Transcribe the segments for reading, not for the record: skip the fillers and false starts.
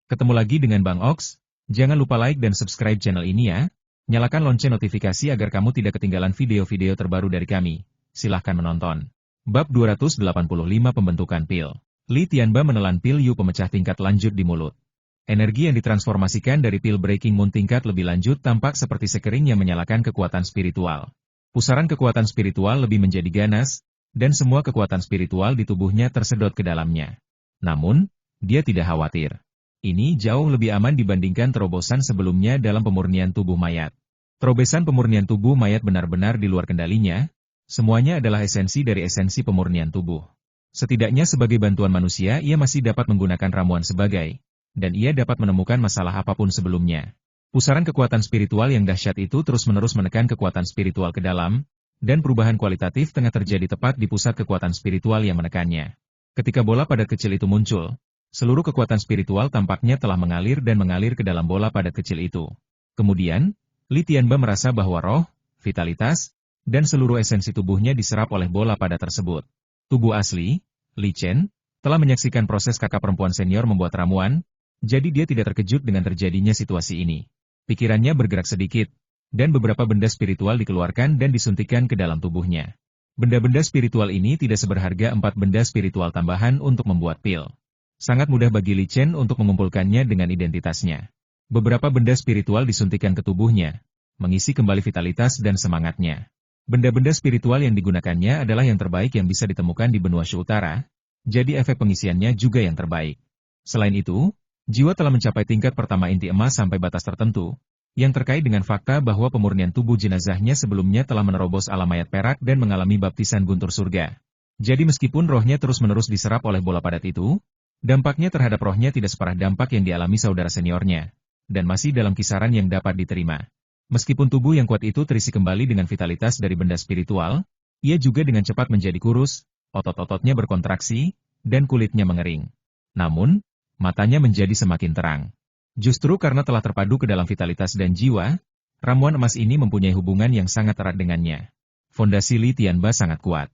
Ketemu lagi dengan Bang Ox. Jangan lupa like dan subscribe channel ini ya. Nyalakan lonceng notifikasi agar kamu tidak ketinggalan video-video terbaru dari kami. Silahkan menonton. Bab 285 Pembentukan Pil. Li Tianba menelan pil Yu pemecah tingkat lanjut di mulut. Energi yang ditransformasikan dari pil Breaking Moon tingkat lebih lanjut tampak seperti sekering yang menyalakan kekuatan spiritual. Pusaran kekuatan spiritual lebih menjadi ganas, dan semua kekuatan spiritual di tubuhnya tersedot ke dalamnya. Namun, dia tidak khawatir. Ini jauh lebih aman dibandingkan terobosan sebelumnya dalam pemurnian tubuh mayat. Terobosan pemurnian tubuh mayat benar-benar di luar kendalinya, semuanya adalah esensi dari esensi pemurnian tubuh. Setidaknya sebagai bantuan manusia ia masih dapat menggunakan ramuan sebagai, dan ia dapat menemukan masalah apapun sebelumnya. Pusaran kekuatan spiritual yang dahsyat itu terus-menerus menekan kekuatan spiritual ke dalam, dan perubahan kualitatif tengah terjadi tepat di pusat kekuatan spiritual yang menekannya. Ketika bola padat kecil itu muncul, seluruh kekuatan spiritual tampaknya telah mengalir dan mengalir ke dalam bola padat kecil itu. Kemudian, Li Tianba merasa bahwa roh, vitalitas, dan seluruh esensi tubuhnya diserap oleh bola padat tersebut. Tubuh asli, Li Chen, telah menyaksikan proses kakak perempuan senior membuat ramuan, jadi dia tidak terkejut dengan terjadinya situasi ini. Pikirannya bergerak sedikit, dan beberapa benda spiritual dikeluarkan dan disuntikkan ke dalam tubuhnya. Benda-benda spiritual ini tidak seberharga 4 benda spiritual tambahan untuk membuat pil. Sangat mudah bagi Li Chen untuk mengumpulkannya dengan identitasnya. Beberapa benda spiritual disuntikkan ke tubuhnya, mengisi kembali vitalitas dan semangatnya. Benda-benda spiritual yang digunakannya adalah yang terbaik yang bisa ditemukan di benua Shu Utara, jadi efek pengisiannya juga yang terbaik. Selain itu, jiwa telah mencapai tingkat pertama inti emas sampai batas tertentu, yang terkait dengan fakta bahwa pemurnian tubuh jenazahnya sebelumnya telah menerobos alam mayat perak dan mengalami baptisan guntur surga. Jadi meskipun rohnya terus-menerus diserap oleh bola padat itu, dampaknya terhadap rohnya tidak separah dampak yang dialami saudara seniornya, dan masih dalam kisaran yang dapat diterima. Meskipun tubuh yang kuat itu terisi kembali dengan vitalitas dari benda spiritual, ia juga dengan cepat menjadi kurus, otot-ototnya berkontraksi, dan kulitnya mengering. Namun, matanya menjadi semakin terang. Justru karena telah terpadu ke dalam vitalitas dan jiwa, ramuan emas ini mempunyai hubungan yang sangat erat dengannya. Fondasi Li Tianba sangat kuat.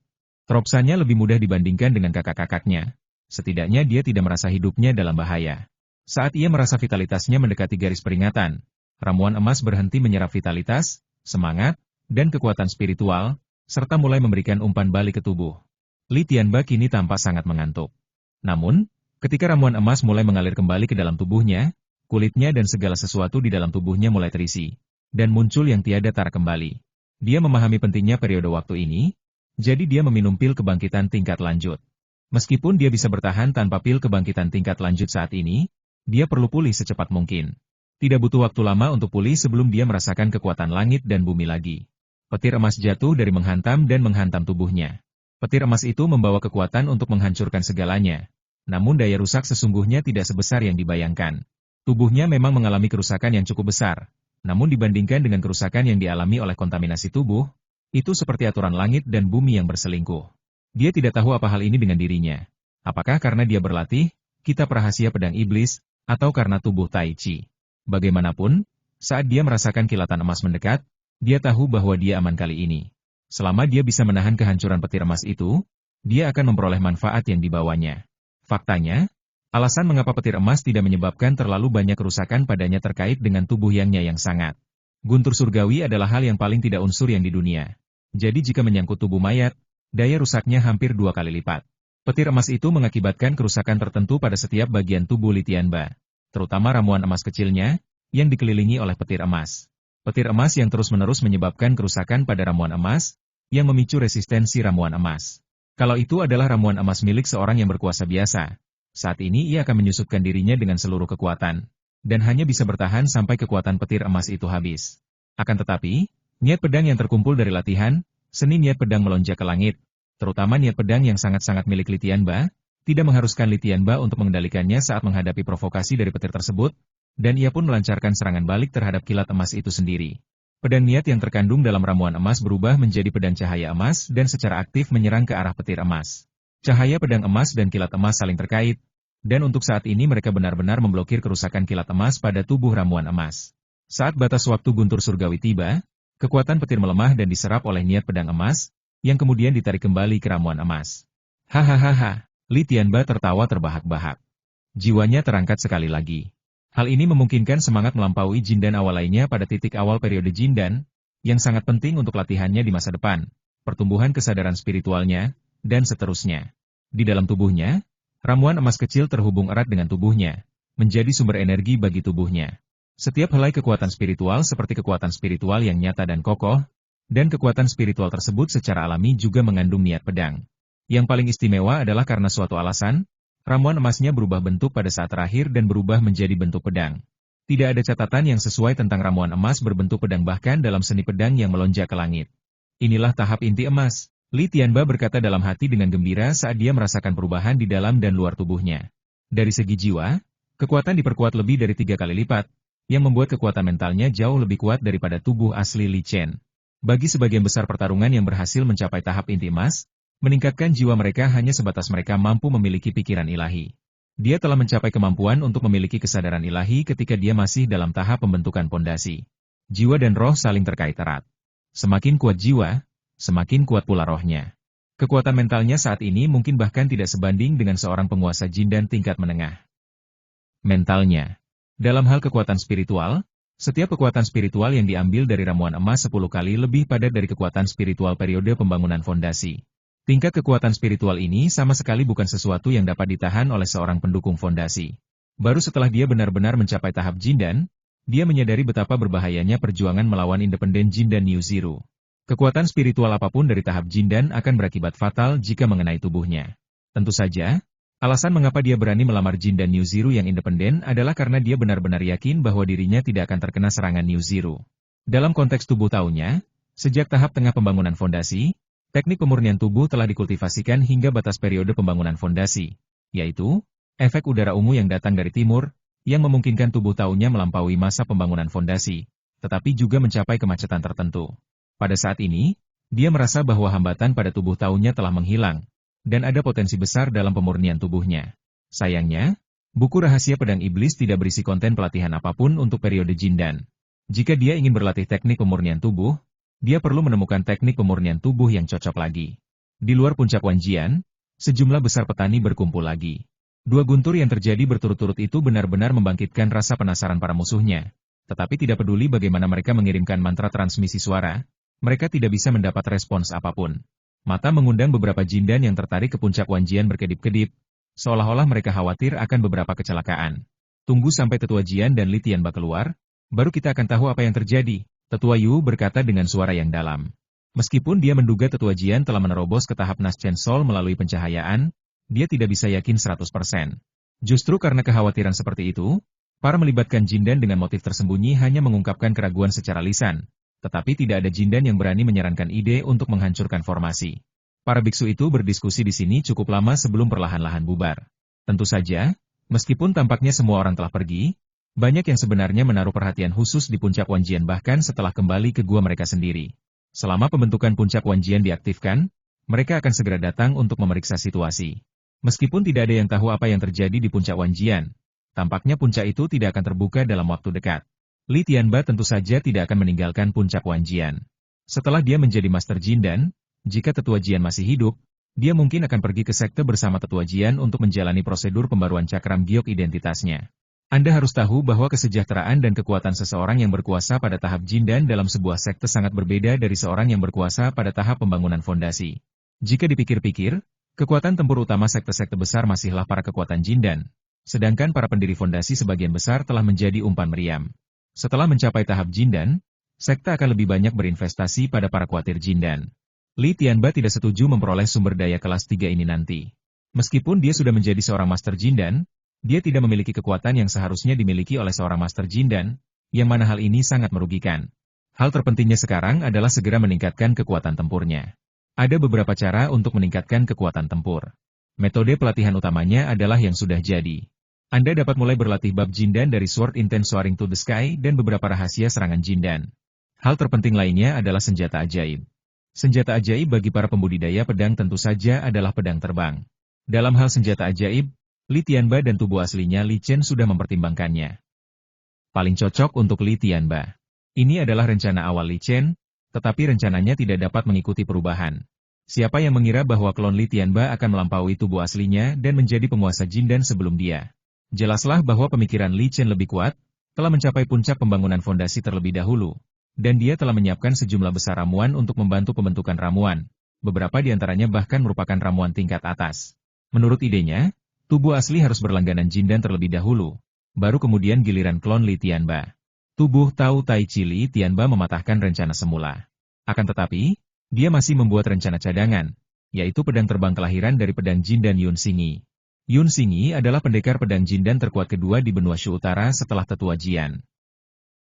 Teropsannya lebih mudah dibandingkan dengan kakak-kakaknya. Setidaknya dia tidak merasa hidupnya dalam bahaya. Saat ia merasa vitalitasnya mendekati garis peringatan, ramuan emas berhenti menyerap vitalitas, semangat, dan kekuatan spiritual, serta mulai memberikan umpan balik ke tubuh. Li Tianba kini tampak sangat mengantuk. Namun, ketika ramuan emas mulai mengalir kembali ke dalam tubuhnya, kulitnya dan segala sesuatu di dalam tubuhnya mulai terisi, dan muncul yang tiada tara kembali. Dia memahami pentingnya periode waktu ini, jadi dia meminum pil kebangkitan tingkat lanjut. Meskipun dia bisa bertahan tanpa pil kebangkitan tingkat lanjut saat ini, dia perlu pulih secepat mungkin. Tidak butuh waktu lama untuk pulih sebelum dia merasakan kekuatan langit dan bumi lagi. Petir emas jatuh dari menghantam dan menghantam tubuhnya. Petir emas itu membawa kekuatan untuk menghancurkan segalanya. Namun daya rusak sesungguhnya tidak sebesar yang dibayangkan. Tubuhnya memang mengalami kerusakan yang cukup besar. Namun dibandingkan dengan kerusakan yang dialami oleh kontaminasi tubuh, itu seperti aturan langit dan bumi yang berselingkuh. Dia tidak tahu apa hal ini dengan dirinya. Apakah karena dia berlatih, kitab rahasia pedang iblis, atau karena tubuh Tai Chi. Bagaimanapun, saat dia merasakan kilatan emas mendekat, dia tahu bahwa dia aman kali ini. Selama dia bisa menahan kehancuran petir emas itu, dia akan memperoleh manfaat yang dibawanya. Faktanya, alasan mengapa petir emas tidak menyebabkan terlalu banyak kerusakan padanya terkait dengan tubuh yangnya yang sangat. Guntur surgawi adalah hal yang paling tidak unsur yang di dunia. Jadi jika menyangkut tubuh mayat, daya rusaknya hampir 2 kali lipat. Petir emas itu mengakibatkan kerusakan tertentu pada setiap bagian tubuh Li Tianba, terutama ramuan emas kecilnya, yang dikelilingi oleh petir emas. Petir emas yang terus-menerus menyebabkan kerusakan pada ramuan emas, yang memicu resistensi ramuan emas. Kalau itu adalah ramuan emas milik seorang yang berkuasa biasa, saat ini ia akan menyusupkan dirinya dengan seluruh kekuatan, dan hanya bisa bertahan sampai kekuatan petir emas itu habis. Akan tetapi, niat pedang yang terkumpul dari latihan, seni niat pedang melonjak ke langit, terutama niat pedang yang sangat-sangat milik Li Tianba, tidak mengharuskan Li Tianba untuk mengendalikannya saat menghadapi provokasi dari petir tersebut, dan ia pun melancarkan serangan balik terhadap kilat emas itu sendiri. Pedang niat yang terkandung dalam ramuan emas berubah menjadi pedang cahaya emas dan secara aktif menyerang ke arah petir emas. Cahaya pedang emas dan kilat emas saling terkait, dan untuk saat ini mereka benar-benar memblokir kerusakan kilat emas pada tubuh ramuan emas. Saat batas waktu guntur surgawi tiba, kekuatan petir melemah dan diserap oleh niat pedang emas, yang kemudian ditarik kembali ke ramuan emas. Hahaha, Li Tianba tertawa terbahak-bahak. Jiwanya terangkat sekali lagi. Hal ini memungkinkan semangat melampaui Jindan awal lainnya pada titik awal periode Jindan, yang sangat penting untuk latihannya di masa depan, pertumbuhan kesadaran spiritualnya, dan seterusnya. Di dalam tubuhnya, ramuan emas kecil terhubung erat dengan tubuhnya, menjadi sumber energi bagi tubuhnya. Setiap helai kekuatan spiritual seperti kekuatan spiritual yang nyata dan kokoh, dan kekuatan spiritual tersebut secara alami juga mengandung niat pedang. Yang paling istimewa adalah karena suatu alasan, ramuan emasnya berubah bentuk pada saat terakhir dan berubah menjadi bentuk pedang. Tidak ada catatan yang sesuai tentang ramuan emas berbentuk pedang bahkan dalam seni pedang yang melonjak ke langit. Inilah tahap inti emas, Li Tianba berkata dalam hati dengan gembira saat dia merasakan perubahan di dalam dan luar tubuhnya. Dari segi jiwa, kekuatan diperkuat lebih dari 3 kali lipat, yang membuat kekuatan mentalnya jauh lebih kuat daripada tubuh asli Li Chen. Bagi sebagian besar pertarungan yang berhasil mencapai tahap inti emas, meningkatkan jiwa mereka hanya sebatas mereka mampu memiliki pikiran ilahi. Dia telah mencapai kemampuan untuk memiliki kesadaran ilahi ketika dia masih dalam tahap pembentukan pondasi. Jiwa dan roh saling terkait erat. Semakin kuat jiwa, semakin kuat pula rohnya. Kekuatan mentalnya saat ini mungkin bahkan tidak sebanding dengan seorang penguasa Jindan tingkat menengah. Mentalnya. Dalam hal kekuatan spiritual, setiap kekuatan spiritual yang diambil dari ramuan emas 10 kali lebih padat dari kekuatan spiritual periode pembangunan fondasi. Tingkat kekuatan spiritual ini sama sekali bukan sesuatu yang dapat ditahan oleh seorang pendukung fondasi. Baru setelah dia benar-benar mencapai tahap Jindan, dia menyadari betapa berbahayanya perjuangan melawan independen Jindan New Zero. Kekuatan spiritual apapun dari tahap Jindan akan berakibat fatal jika mengenai tubuhnya. Tentu saja, alasan mengapa dia berani melamar Jindan New Zero yang independen adalah karena dia benar-benar yakin bahwa dirinya tidak akan terkena serangan New Zero. Dalam konteks tubuh taunya, sejak tahap tengah pembangunan fondasi, teknik pemurnian tubuh telah dikultivasikan hingga batas periode pembangunan fondasi, yaitu efek udara ungu yang datang dari timur, yang memungkinkan tubuh taunya melampaui masa pembangunan fondasi, tetapi juga mencapai kemacetan tertentu. Pada saat ini, dia merasa bahwa hambatan pada tubuh taunya telah menghilang, dan ada potensi besar dalam pemurnian tubuhnya. Sayangnya, buku rahasia pedang iblis tidak berisi konten pelatihan apapun untuk periode Jindan. Jika dia ingin berlatih teknik pemurnian tubuh, dia perlu menemukan teknik pemurnian tubuh yang cocok lagi. Di luar puncak Wanjian, sejumlah besar petani berkumpul lagi. 2 guntur yang terjadi berturut-turut itu benar-benar membangkitkan rasa penasaran para musuhnya. Tetapi tidak peduli bagaimana mereka mengirimkan mantra transmisi suara, mereka tidak bisa mendapat respons apapun. Mata mengundang beberapa Jindan yang tertarik ke puncak Wanjian berkedip-kedip, seolah-olah mereka khawatir akan beberapa kecelakaan. Tunggu sampai Tetua Jian dan Li Tianba keluar, baru kita akan tahu apa yang terjadi, Tetua Yu berkata dengan suara yang dalam. Meskipun dia menduga Tetua Jian telah menerobos ke tahap Nas Chen Sol melalui pencahayaan, dia tidak bisa yakin 100%. Justru karena kekhawatiran seperti itu, para melibatkan Jindan dengan motif tersembunyi hanya mengungkapkan keraguan secara lisan. Tetapi tidak ada Jindan yang berani menyarankan ide untuk menghancurkan formasi. Para biksu itu berdiskusi di sini cukup lama sebelum perlahan-lahan bubar. Tentu saja, meskipun tampaknya semua orang telah pergi, banyak yang sebenarnya menaruh perhatian khusus di puncak Wanjian bahkan setelah kembali ke gua mereka sendiri. Selama pembentukan puncak Wanjian diaktifkan, mereka akan segera datang untuk memeriksa situasi. Meskipun tidak ada yang tahu apa yang terjadi di puncak Wanjian, tampaknya puncak itu tidak akan terbuka dalam waktu dekat. Li Tianba tentu saja tidak akan meninggalkan puncak Wanjian. Setelah dia menjadi Master Jindan, jika Tetua Jian masih hidup, dia mungkin akan pergi ke sekte bersama Tetua Jian untuk menjalani prosedur pembaruan cakram giok identitasnya. Anda harus tahu bahwa kesejahteraan dan kekuatan seseorang yang berkuasa pada tahap Jindan dalam sebuah sekte sangat berbeda dari seorang yang berkuasa pada tahap pembangunan fondasi. Jika dipikir-pikir, kekuatan tempur utama sekte-sekte besar masihlah para kekuatan Jindan, sedangkan para pendiri fondasi sebagian besar telah menjadi umpan meriam. Setelah mencapai tahap Jindan, sekte akan lebih banyak berinvestasi pada para kuatir Jindan. Li Tianba tidak setuju memperoleh sumber daya kelas 3 ini nanti. Meskipun dia sudah menjadi seorang Master Jindan, dia tidak memiliki kekuatan yang seharusnya dimiliki oleh seorang Master Jindan, yang mana hal ini sangat merugikan. Hal terpentingnya sekarang adalah segera meningkatkan kekuatan tempurnya. Ada beberapa cara untuk meningkatkan kekuatan tempur. Metode pelatihan utamanya adalah yang sudah jadi. Anda dapat mulai berlatih bab Jindan dari Sword Intense Soaring to the Sky dan beberapa rahasia serangan Jindan. Hal terpenting lainnya adalah senjata ajaib. Senjata ajaib bagi para pembudidaya pedang tentu saja adalah pedang terbang. Dalam hal senjata ajaib, Li Tianba dan tubuh aslinya Li Chen sudah mempertimbangkannya. Paling cocok untuk Li Tianba. Ini adalah rencana awal Li Chen, tetapi rencananya tidak dapat mengikuti perubahan. Siapa yang mengira bahwa klon Li Tianba akan melampaui tubuh aslinya dan menjadi penguasa Jindan sebelum dia? Jelaslah bahwa pemikiran Li Chen lebih kuat, telah mencapai puncak pembangunan fondasi terlebih dahulu, dan dia telah menyiapkan sejumlah besar ramuan untuk membantu pembentukan ramuan. Beberapa di antaranya bahkan merupakan ramuan tingkat atas. Menurut idenya, tubuh asli harus berlangganan Jindan terlebih dahulu, baru kemudian giliran klon Li Tianba. Tubuh Tao Tai Chi Li Tianba mematahkan rencana semula. Akan tetapi, dia masih membuat rencana cadangan, yaitu pedang terbang kelahiran dari pedang Jindan Yun Xingyi. Yun Xingyi adalah pendekar pedang Jindan terkuat kedua di benua Shu Utara setelah Tetua Jian.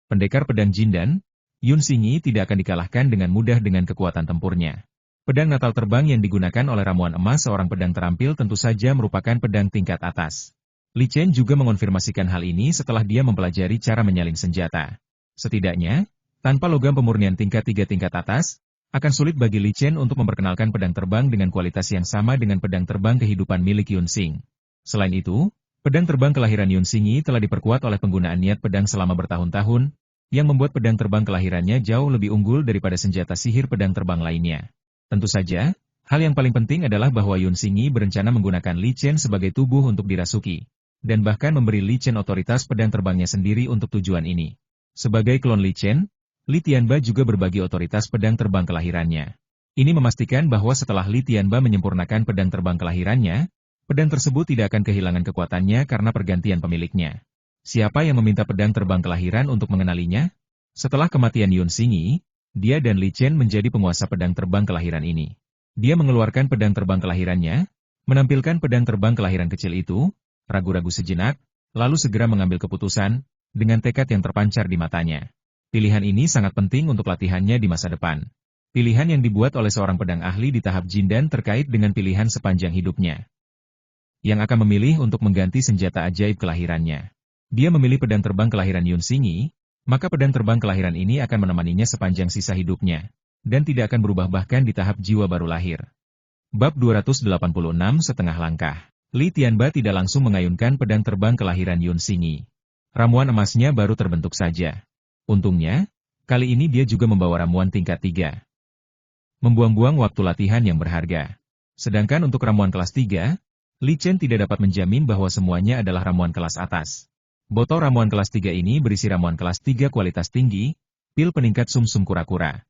Pendekar pedang Jindan, Yun Xingyi tidak akan dikalahkan dengan mudah dengan kekuatan tempurnya. Pedang natal terbang yang digunakan oleh ramuan emas seorang pedang terampil tentu saja merupakan pedang tingkat atas. Li Chen juga mengonfirmasikan hal ini setelah dia mempelajari cara menyalin senjata. Setidaknya, tanpa logam pemurnian tingkat 3 tingkat atas, akan sulit bagi Li Chen untuk memperkenalkan pedang terbang dengan kualitas yang sama dengan pedang terbang kehidupan milik Yun Xing. Selain itu, pedang terbang kelahiran Yun Xingyi telah diperkuat oleh penggunaan niat pedang selama bertahun-tahun, yang membuat pedang terbang kelahirannya jauh lebih unggul daripada senjata sihir pedang terbang lainnya. Tentu saja, hal yang paling penting adalah bahwa Yun Xingyi berencana menggunakan Li Chen sebagai tubuh untuk dirasuki, dan bahkan memberi Li Chen otoritas pedang terbangnya sendiri untuk tujuan ini. Sebagai klon Li Chen, Li Tianba juga berbagi otoritas pedang terbang kelahirannya. Ini memastikan bahwa setelah Li Tianba menyempurnakan pedang terbang kelahirannya, pedang tersebut tidak akan kehilangan kekuatannya karena pergantian pemiliknya. Siapa yang meminta pedang terbang kelahiran untuk mengenalinya? Setelah kematian Yun Xingyi, dia dan Li Chen menjadi penguasa pedang terbang kelahiran ini. Dia mengeluarkan pedang terbang kelahirannya, menampilkan pedang terbang kelahiran kecil itu, ragu-ragu sejenak, lalu segera mengambil keputusan, dengan tekad yang terpancar di matanya. Pilihan ini sangat penting untuk latihannya di masa depan. Pilihan yang dibuat oleh seorang pedang ahli di tahap Jindan terkait dengan pilihan sepanjang hidupnya. Yang akan memilih untuk mengganti senjata ajaib kelahirannya. Dia memilih pedang terbang kelahiran Yun Xingyi, maka pedang terbang kelahiran ini akan menemaninya sepanjang sisa hidupnya, dan tidak akan berubah bahkan di tahap jiwa baru lahir. Bab 286 setengah langkah. Li Tianba tidak langsung mengayunkan pedang terbang kelahiran Yun Xingyi. Ramuan emasnya baru terbentuk saja. Untungnya, kali ini dia juga membawa ramuan tingkat 3. Membuang-buang waktu latihan yang berharga. Sedangkan untuk ramuan kelas 3, Li Chen tidak dapat menjamin bahwa semuanya adalah ramuan kelas atas. Botol ramuan kelas 3 ini berisi ramuan kelas 3 kualitas tinggi, pil peningkat sumsum kura-kura.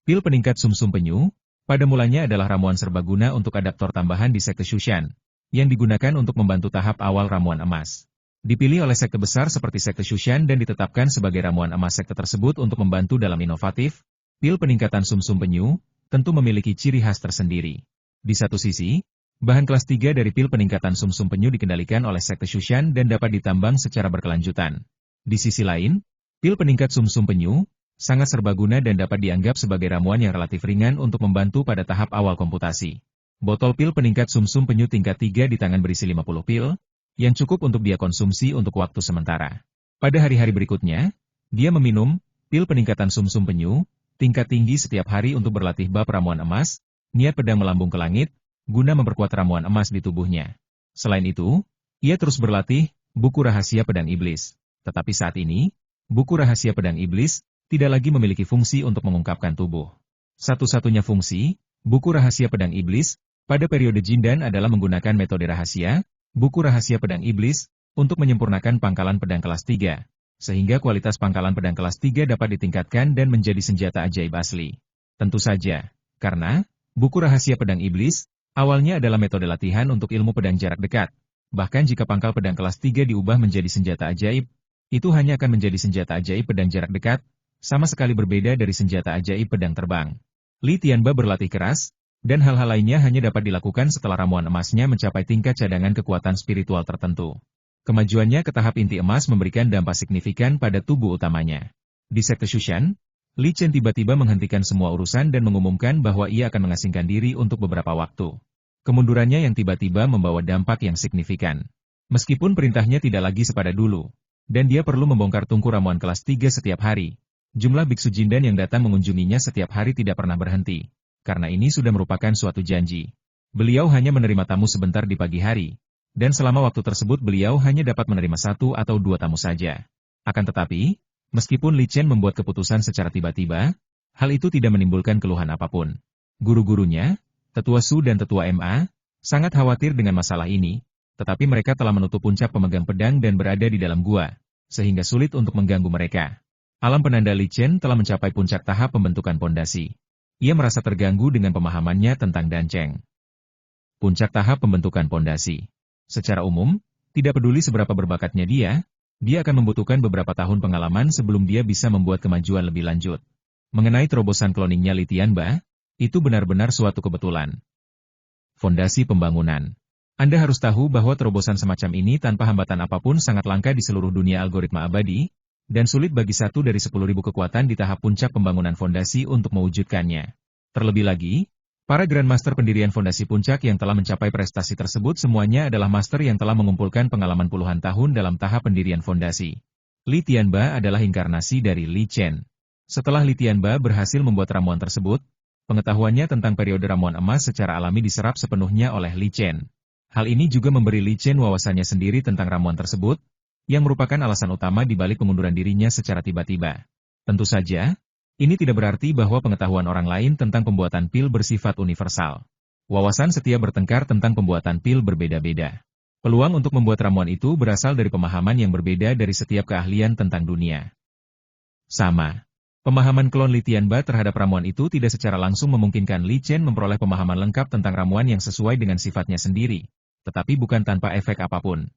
Pil peningkat sumsum penyu, pada mulanya adalah ramuan serbaguna untuk adaptor tambahan di Sekte Shushan, yang digunakan untuk membantu tahap awal ramuan emas. Dipilih oleh sekte besar seperti Sekte Shushan dan ditetapkan sebagai ramuan emas sekte tersebut untuk membantu dalam inovatif, pil peningkatan sumsum penyu, tentu memiliki ciri khas tersendiri. Di satu sisi, bahan kelas 3 dari pil peningkatan sumsum penyu dikendalikan oleh Sekte Shushan dan dapat ditambang secara berkelanjutan. Di sisi lain, pil peningkat sumsum penyu, sangat serbaguna dan dapat dianggap sebagai ramuan yang relatif ringan untuk membantu pada tahap awal komputasi. Botol pil peningkat sumsum penyu tingkat 3 di tangan berisi 50 pil, yang cukup untuk dia konsumsi untuk waktu sementara. Pada hari-hari berikutnya, dia meminum pil peningkatan sumsum penyu, tingkat tinggi setiap hari untuk berlatih bab ramuan emas, niat pedang melambung ke langit, guna memperkuat ramuan emas di tubuhnya. Selain itu, ia terus berlatih buku rahasia pedang iblis. Tetapi saat ini, buku rahasia pedang iblis tidak lagi memiliki fungsi untuk mengungkapkan tubuh. Satu-satunya fungsi, buku rahasia pedang iblis, pada periode Jindan adalah menggunakan metode rahasia, buku rahasia pedang iblis, untuk menyempurnakan pangkalan pedang kelas 3, sehingga kualitas pangkalan pedang kelas 3 dapat ditingkatkan dan menjadi senjata ajaib asli. Tentu saja, karena buku rahasia pedang iblis, awalnya adalah metode latihan untuk ilmu pedang jarak dekat. Bahkan jika pangkal pedang kelas 3 diubah menjadi senjata ajaib, itu hanya akan menjadi senjata ajaib pedang jarak dekat, sama sekali berbeda dari senjata ajaib pedang terbang. Li Tianba berlatih keras, dan hal-hal lainnya hanya dapat dilakukan setelah ramuan emasnya mencapai tingkat cadangan kekuatan spiritual tertentu. Kemajuannya ke tahap inti emas memberikan dampak signifikan pada tubuh utamanya. Di Sekte Shushan, Li Chen tiba-tiba menghentikan semua urusan dan mengumumkan bahwa ia akan mengasingkan diri untuk beberapa waktu. Kemundurannya yang tiba-tiba membawa dampak yang signifikan. Meskipun perintahnya tidak lagi sepada dulu, dan dia perlu membongkar tungku ramuan kelas 3 setiap hari, jumlah biksu Jindan yang datang mengunjunginya setiap hari tidak pernah berhenti. Karena ini sudah merupakan suatu janji. Beliau hanya menerima tamu sebentar di pagi hari, dan selama waktu tersebut beliau hanya dapat menerima 1 atau 2 tamu saja. Akan tetapi, meskipun Li Chen membuat keputusan secara tiba-tiba, hal itu tidak menimbulkan keluhan apapun. Guru-gurunya, Tetua Su dan Tetua MA, sangat khawatir dengan masalah ini, tetapi mereka telah menutup puncak pemegang pedang dan berada di dalam gua, sehingga sulit untuk mengganggu mereka. Alam penanda Li Chen telah mencapai puncak tahap pembentukan pondasi. Ia merasa terganggu dengan pemahamannya tentang Danceng. Puncak tahap pembentukan pondasi. Secara umum, tidak peduli seberapa berbakatnya dia akan membutuhkan beberapa tahun pengalaman sebelum dia bisa membuat kemajuan lebih lanjut. Mengenai terobosan cloningnya Li Tianba, itu benar-benar suatu kebetulan. Fondasi pembangunan. Anda harus tahu bahwa terobosan semacam ini tanpa hambatan apapun sangat langka di seluruh dunia algoritma abadi, dan sulit bagi satu dari 10.000 kekuatan di tahap puncak pembangunan fondasi untuk mewujudkannya. Terlebih lagi, para Grandmaster pendirian fondasi puncak yang telah mencapai prestasi tersebut semuanya adalah master yang telah mengumpulkan pengalaman puluhan tahun dalam tahap pendirian fondasi. Li Tianba adalah inkarnasi dari Li Chen. Setelah Li Tianba berhasil membuat ramuan tersebut, pengetahuannya tentang periode ramuan emas secara alami diserap sepenuhnya oleh Li Chen. Hal ini juga memberi Li Chen wawasannya sendiri tentang ramuan tersebut, yang merupakan alasan utama di balik pengunduran dirinya secara tiba-tiba. Tentu saja, ini tidak berarti bahwa pengetahuan orang lain tentang pembuatan pil bersifat universal. Wawasan setiap bertengkar tentang pembuatan pil berbeda-beda. Peluang untuk membuat ramuan itu berasal dari pemahaman yang berbeda dari setiap keahlian tentang dunia. Sama. Pemahaman klon Li Tianba terhadap ramuan itu tidak secara langsung memungkinkan Li Chen memperoleh pemahaman lengkap tentang ramuan yang sesuai dengan sifatnya sendiri, tetapi bukan tanpa efek apapun.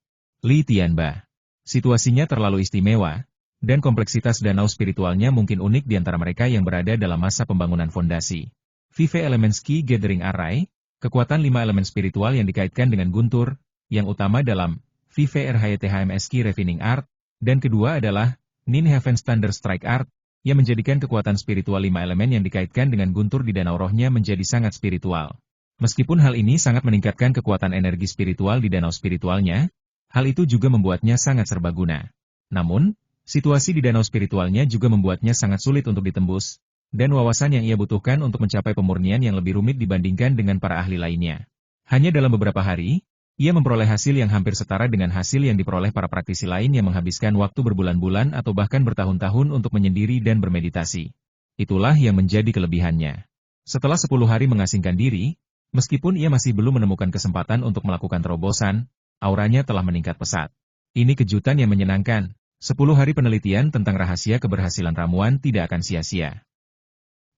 Li Tianba. Situasinya terlalu istimewa, dan kompleksitas danau spiritualnya mungkin unik di antara mereka yang berada dalam masa pembangunan fondasi. Vive Elements Key Gathering Array, kekuatan 5 elemen spiritual yang dikaitkan dengan guntur, yang utama dalam Vive RHYTHMS Key Refining Art, dan kedua adalah Nin Heaven Thunder Strike Art, yang menjadikan kekuatan spiritual 5 elemen yang dikaitkan dengan guntur di danau rohnya menjadi sangat spiritual. Meskipun hal ini sangat meningkatkan kekuatan energi spiritual di danau spiritualnya, hal itu juga membuatnya sangat serbaguna. Namun, situasi di danau spiritualnya juga membuatnya sangat sulit untuk ditembus, dan wawasan yang ia butuhkan untuk mencapai pemurnian yang lebih rumit dibandingkan dengan para ahli lainnya. Hanya dalam beberapa hari, ia memperoleh hasil yang hampir setara dengan hasil yang diperoleh para praktisi lain yang menghabiskan waktu berbulan-bulan atau bahkan bertahun-tahun untuk menyendiri dan bermeditasi. Itulah yang menjadi kelebihannya. Setelah 10 hari mengasingkan diri, meskipun ia masih belum menemukan kesempatan untuk melakukan terobosan, auranya telah meningkat pesat. Ini kejutan yang menyenangkan. 10 hari penelitian tentang rahasia keberhasilan ramuan tidak akan sia-sia.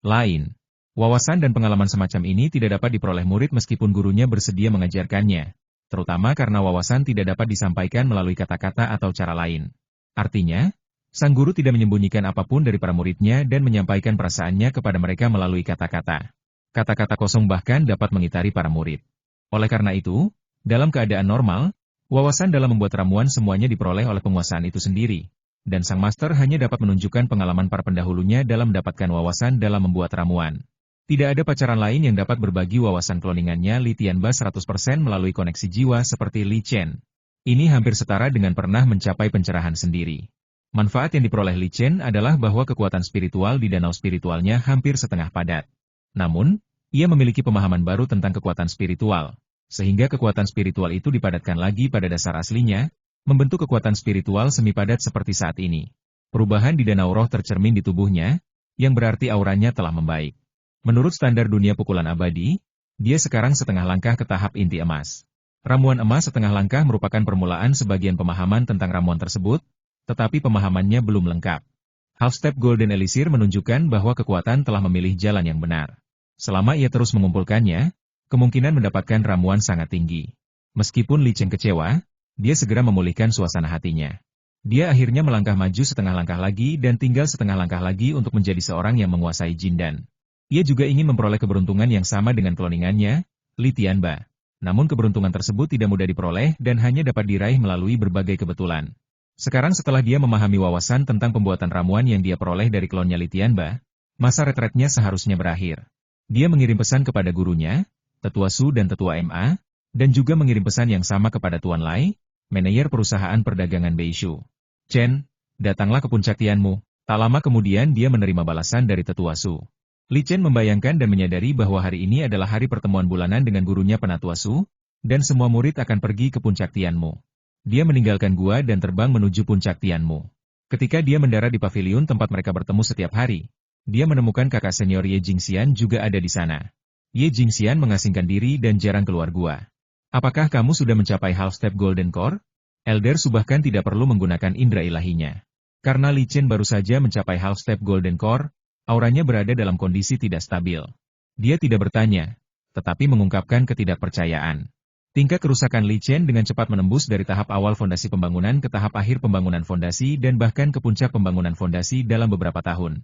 Lain. Wawasan dan pengalaman semacam ini tidak dapat diperoleh murid meskipun gurunya bersedia mengajarkannya, terutama karena wawasan tidak dapat disampaikan melalui kata-kata atau cara lain. Artinya, sang guru tidak menyembunyikan apapun dari para muridnya dan menyampaikan perasaannya kepada mereka melalui kata-kata. Kata-kata kosong bahkan dapat mengitari para murid. Oleh karena itu, dalam keadaan normal, wawasan dalam membuat ramuan semuanya diperoleh oleh penguasaan itu sendiri, dan sang master hanya dapat menunjukkan pengalaman para pendahulunya dalam mendapatkan wawasan dalam membuat ramuan. Tidak ada pacaran lain yang dapat berbagi wawasan kloningannya Li Tianba 100% melalui koneksi jiwa seperti Li Chen. Ini hampir setara dengan pernah mencapai pencerahan sendiri. Manfaat yang diperoleh Li Chen adalah bahwa kekuatan spiritual di danau spiritualnya hampir setengah padat. Namun, ia memiliki pemahaman baru tentang kekuatan spiritual, sehingga kekuatan spiritual itu dipadatkan lagi pada dasar aslinya, membentuk kekuatan spiritual semi padat seperti saat ini. Perubahan di danau roh tercermin di tubuhnya, yang berarti auranya telah membaik. Menurut standar dunia pukulan abadi, dia sekarang setengah langkah ke tahap inti emas. Ramuan emas setengah langkah merupakan permulaan sebagian pemahaman tentang ramuan tersebut, tetapi pemahamannya belum lengkap. Half Step Golden Elixir menunjukkan bahwa kekuatan telah memilih jalan yang benar. Selama ia terus mengumpulkannya, kemungkinan mendapatkan ramuan sangat tinggi. Meskipun Li Chen kecewa, dia segera memulihkan suasana hatinya. Dia akhirnya melangkah maju setengah langkah lagi dan tinggal setengah langkah lagi untuk menjadi seorang yang menguasai Jindan. Ia juga ingin memperoleh keberuntungan yang sama dengan kloningannya, Li Tianba. Namun keberuntungan tersebut tidak mudah diperoleh dan hanya dapat diraih melalui berbagai kebetulan. Sekarang setelah dia memahami wawasan tentang pembuatan ramuan yang dia peroleh dari klonnya Li Tianba, masa retretnya seharusnya berakhir. Dia mengirim pesan kepada gurunya, Tetua Su dan Tetua MA, dan juga mengirim pesan yang sama kepada Tuan Lai, manajer perusahaan perdagangan Beishu. Chen, datanglah ke puncak Tianmu. Tak lama kemudian dia menerima balasan dari Tetua Su. Li Chen membayangkan dan menyadari bahwa hari ini adalah hari pertemuan bulanan dengan gurunya Penatua Su, dan semua murid akan pergi ke puncak Tianmu. Dia meninggalkan gua dan terbang menuju puncak Tianmu. Ketika dia mendarat di paviliun tempat mereka bertemu setiap hari, dia menemukan kakak senior Ye Jingxian juga ada di sana. Ye Jingxian mengasingkan diri dan jarang keluar gua. Apakah kamu sudah mencapai half step Golden Core? Elder Su bahkan tidak perlu menggunakan indera ilahinya. Karena Li Chen baru saja mencapai half step Golden Core, auranya berada dalam kondisi tidak stabil. Dia tidak bertanya, tetapi mengungkapkan ketidakpercayaan. Tingkat kerusakan Li Chen dengan cepat menembus dari tahap awal fondasi pembangunan ke tahap akhir pembangunan fondasi dan bahkan ke puncak pembangunan fondasi dalam beberapa tahun.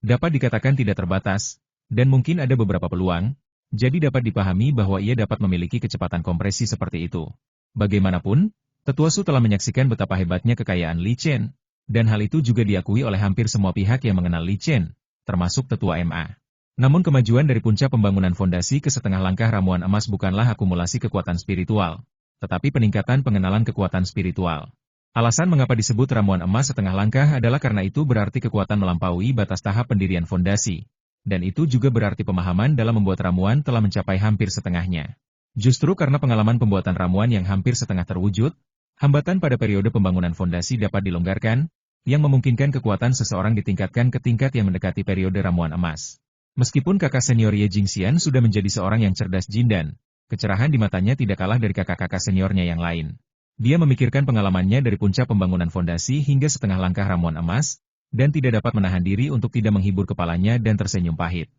Dapat dikatakan tidak terbatas, dan mungkin ada beberapa peluang, jadi dapat dipahami bahwa ia dapat memiliki kecepatan kompresi seperti itu. Bagaimanapun, Tetua Su telah menyaksikan betapa hebatnya kekayaan Li Chen, dan hal itu juga diakui oleh hampir semua pihak yang mengenal Li Chen, termasuk Tetua MA. Namun kemajuan dari puncak pembangunan fondasi ke setengah langkah ramuan emas bukanlah akumulasi kekuatan spiritual, tetapi peningkatan pengenalan kekuatan spiritual. Alasan mengapa disebut ramuan emas setengah langkah adalah karena itu berarti kekuatan melampaui batas tahap pendirian fondasi. Dan itu juga berarti pemahaman dalam membuat ramuan telah mencapai hampir setengahnya. Justru karena pengalaman pembuatan ramuan yang hampir setengah terwujud, hambatan pada periode pembangunan fondasi dapat dilonggarkan, yang memungkinkan kekuatan seseorang ditingkatkan ke tingkat yang mendekati periode ramuan emas. Meskipun kakak senior Ye Jingxian sudah menjadi seorang yang cerdas jindan, kecerahan di matanya tidak kalah dari kakak-kakak seniornya yang lain. Dia memikirkan pengalamannya dari puncak pembangunan fondasi hingga setengah langkah ramuan emas, dan tidak dapat menahan diri untuk tidak menghibur kepalanya dan tersenyum pahit.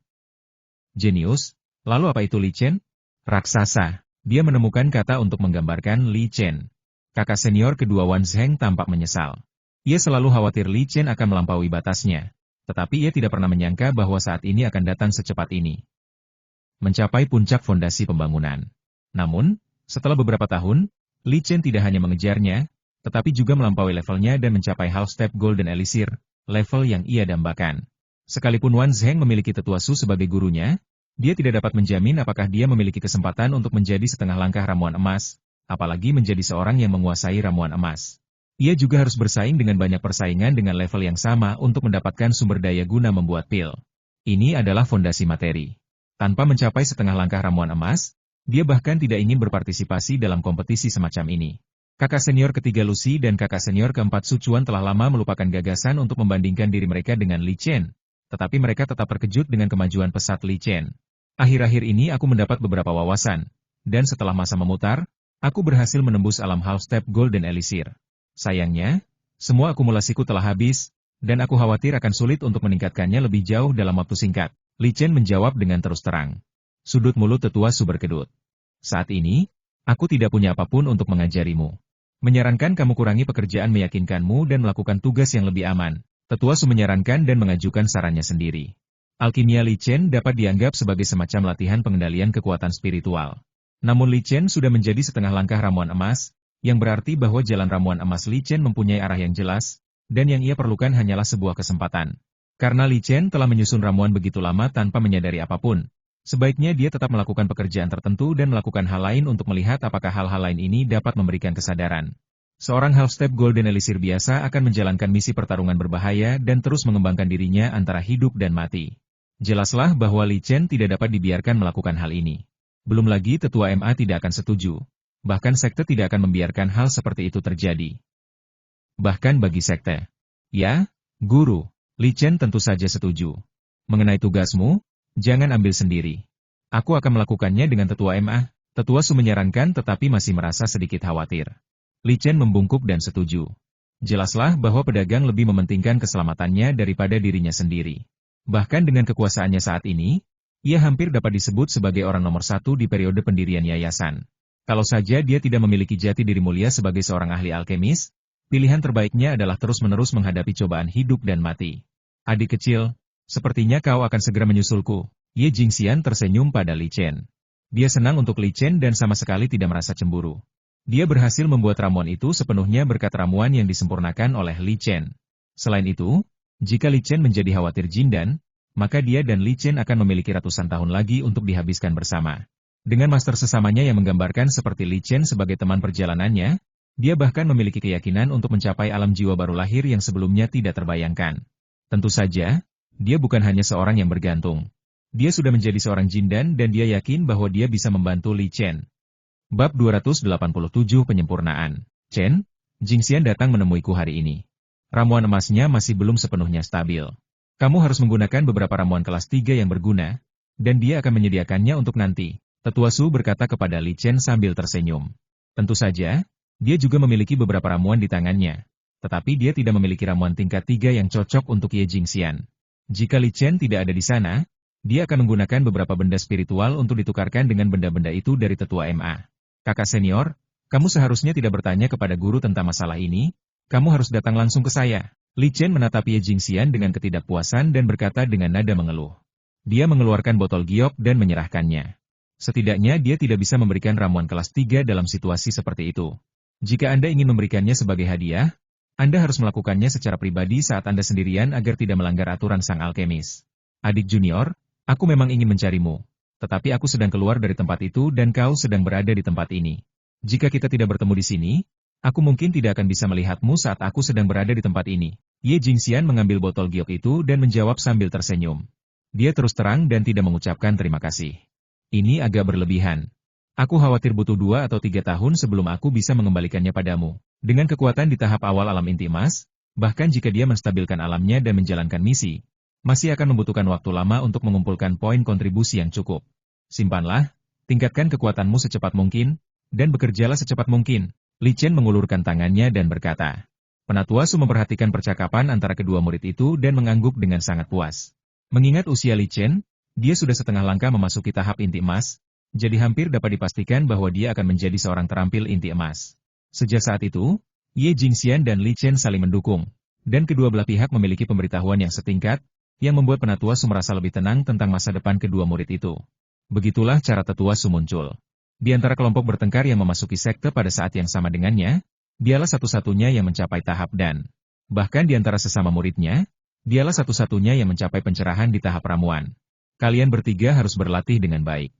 Jenius? Lalu apa itu Li Chen? Raksasa. Dia menemukan kata untuk menggambarkan Li Chen. Kakak senior kedua Wan Zheng tampak menyesal. Ia selalu khawatir Li Chen akan melampaui batasnya, tetapi ia tidak pernah menyangka bahwa saat ini akan datang secepat ini. Mencapai puncak fondasi pembangunan. Namun, setelah beberapa tahun, Li Chen tidak hanya mengejarnya, tetapi juga melampaui levelnya dan mencapai half step Golden Elixir, level yang ia dambakan. Sekalipun Wan Zheng memiliki Tetua Su sebagai gurunya, dia tidak dapat menjamin apakah dia memiliki kesempatan untuk menjadi setengah langkah ramuan emas, apalagi menjadi seorang yang menguasai ramuan emas. Ia juga harus bersaing dengan banyak persaingan dengan level yang sama untuk mendapatkan sumber daya guna membuat pil. Ini adalah fondasi materi. Tanpa mencapai setengah langkah ramuan emas, dia bahkan tidak ingin berpartisipasi dalam kompetisi semacam ini. Kakak senior ketiga Lucy dan kakak senior keempat Su Chuan telah lama melupakan gagasan untuk membandingkan diri mereka dengan Li Chen, tetapi mereka tetap terkejut dengan kemajuan pesat Li Chen. Akhir-akhir ini aku mendapat beberapa wawasan, dan setelah masa memutar, aku berhasil menembus alam half step Golden Elixir. Sayangnya, semua akumulasiku telah habis, dan aku khawatir akan sulit untuk meningkatkannya lebih jauh dalam waktu singkat. Li Chen menjawab dengan terus terang. Sudut mulut Tetua Su berkedut. Saat ini, aku tidak punya apapun untuk mengajarimu. Menyarankan kamu kurangi pekerjaan meyakinkanmu dan melakukan tugas yang lebih aman. Tetua Su menyarankan dan mengajukan sarannya sendiri. Alkimia Li Chen dapat dianggap sebagai semacam latihan pengendalian kekuatan spiritual. Namun Li Chen sudah menjadi setengah langkah ramuan emas, yang berarti bahwa jalan ramuan emas Li Chen mempunyai arah yang jelas, dan yang ia perlukan hanyalah sebuah kesempatan. Karena Li Chen telah menyusun ramuan begitu lama tanpa menyadari apapun, sebaiknya dia tetap melakukan pekerjaan tertentu dan melakukan hal lain untuk melihat apakah hal-hal lain ini dapat memberikan kesadaran. Seorang half step Golden Elixir biasa akan menjalankan misi pertarungan berbahaya dan terus mengembangkan dirinya antara hidup dan mati. Jelaslah bahwa Li Chen tidak dapat dibiarkan melakukan hal ini. Belum lagi Tetua MA tidak akan setuju. Bahkan sekte tidak akan membiarkan hal seperti itu terjadi. Bahkan bagi sekte. Ya, Guru, Li Chen tentu saja setuju. Mengenai tugasmu, jangan ambil sendiri. Aku akan melakukannya dengan Tetua MA. Tetua Su menyarankan tetapi masih merasa sedikit khawatir. Li Chen membungkuk dan setuju. Jelaslah bahwa pedagang lebih mementingkan keselamatannya daripada dirinya sendiri. Bahkan dengan kekuasaannya saat ini, ia hampir dapat disebut sebagai orang nomor satu di periode pendirian yayasan. Kalau saja dia tidak memiliki jati diri mulia sebagai seorang ahli alkemis, pilihan terbaiknya adalah terus-menerus menghadapi cobaan hidup dan mati. Adik kecil, sepertinya kau akan segera menyusulku. Ye Jingxian tersenyum pada Li Chen. Dia senang untuk Li Chen dan sama sekali tidak merasa cemburu. Dia berhasil membuat ramuan itu sepenuhnya berkat ramuan yang disempurnakan oleh Li Chen. Selain itu, jika Li Chen menjadi khawatir jindan, maka dia dan Li Chen akan memiliki ratusan tahun lagi untuk dihabiskan bersama. Dengan master sesamanya yang menggambarkan seperti Li Chen sebagai teman perjalanannya, dia bahkan memiliki keyakinan untuk mencapai alam jiwa baru lahir yang sebelumnya tidak terbayangkan. Tentu saja, dia bukan hanya seorang yang bergantung. Dia sudah menjadi seorang jindan dan dia yakin bahwa dia bisa membantu Li Chen. Bab 287 Penyempurnaan. Chen, Jingxian datang menemuiku hari ini. Ramuan emasnya masih belum sepenuhnya stabil. Kamu harus menggunakan beberapa ramuan kelas 3 yang berguna, dan dia akan menyediakannya untuk nanti. Tetua Su berkata kepada Li Chen sambil tersenyum. Tentu saja, dia juga memiliki beberapa ramuan di tangannya. Tetapi dia tidak memiliki ramuan tingkat 3 yang cocok untuk Ye Jingxian. Jika Li Chen tidak ada di sana, dia akan menggunakan beberapa benda spiritual untuk ditukarkan dengan benda-benda itu dari tetua MA. Kakak senior, kamu seharusnya tidak bertanya kepada guru tentang masalah ini, kamu harus datang langsung ke saya. Li Chen menatap Ye Jingxian dengan ketidakpuasan dan berkata dengan nada mengeluh. Dia mengeluarkan botol giok dan menyerahkannya. Setidaknya dia tidak bisa memberikan ramuan kelas 3 dalam situasi seperti itu. Jika Anda ingin memberikannya sebagai hadiah, Anda harus melakukannya secara pribadi saat Anda sendirian agar tidak melanggar aturan sang alkemis. Adik junior, aku memang ingin mencarimu. Tetapi aku sedang keluar dari tempat itu dan kau sedang berada di tempat ini. Jika kita tidak bertemu di sini, aku mungkin tidak akan bisa melihatmu saat aku sedang berada di tempat ini. Ye Jingxian mengambil botol giok itu dan menjawab sambil tersenyum. Dia terus terang dan tidak mengucapkan terima kasih. Ini agak berlebihan. Aku khawatir butuh 2 atau 3 tahun sebelum aku bisa mengembalikannya padamu. Dengan kekuatan di tahap awal alam inti emas, bahkan jika dia menstabilkan alamnya dan menjalankan misi, masih akan membutuhkan waktu lama untuk mengumpulkan poin kontribusi yang cukup. Simpanlah, tingkatkan kekuatanmu secepat mungkin, dan bekerjalah secepat mungkin. Li Chen mengulurkan tangannya dan berkata. Penatua Su memperhatikan percakapan antara kedua murid itu dan mengangguk dengan sangat puas. Mengingat usia Li Chen, dia sudah setengah langkah memasuki tahap inti emas, jadi hampir dapat dipastikan bahwa dia akan menjadi seorang terampil inti emas. Sejak saat itu, Ye Jingxian dan Li Chen saling mendukung, dan kedua belah pihak memiliki pemberitahuan yang setingkat, yang membuat Penatua Su merasa lebih tenang tentang masa depan kedua murid itu. Begitulah cara Tetua Su muncul. Di antara kelompok bertengkar yang memasuki sekte pada saat yang sama dengannya, dialah satu-satunya yang mencapai tahap dan. Bahkan di antara sesama muridnya, dialah satu-satunya yang mencapai pencerahan di tahap ramuan. Kalian bertiga harus berlatih dengan baik.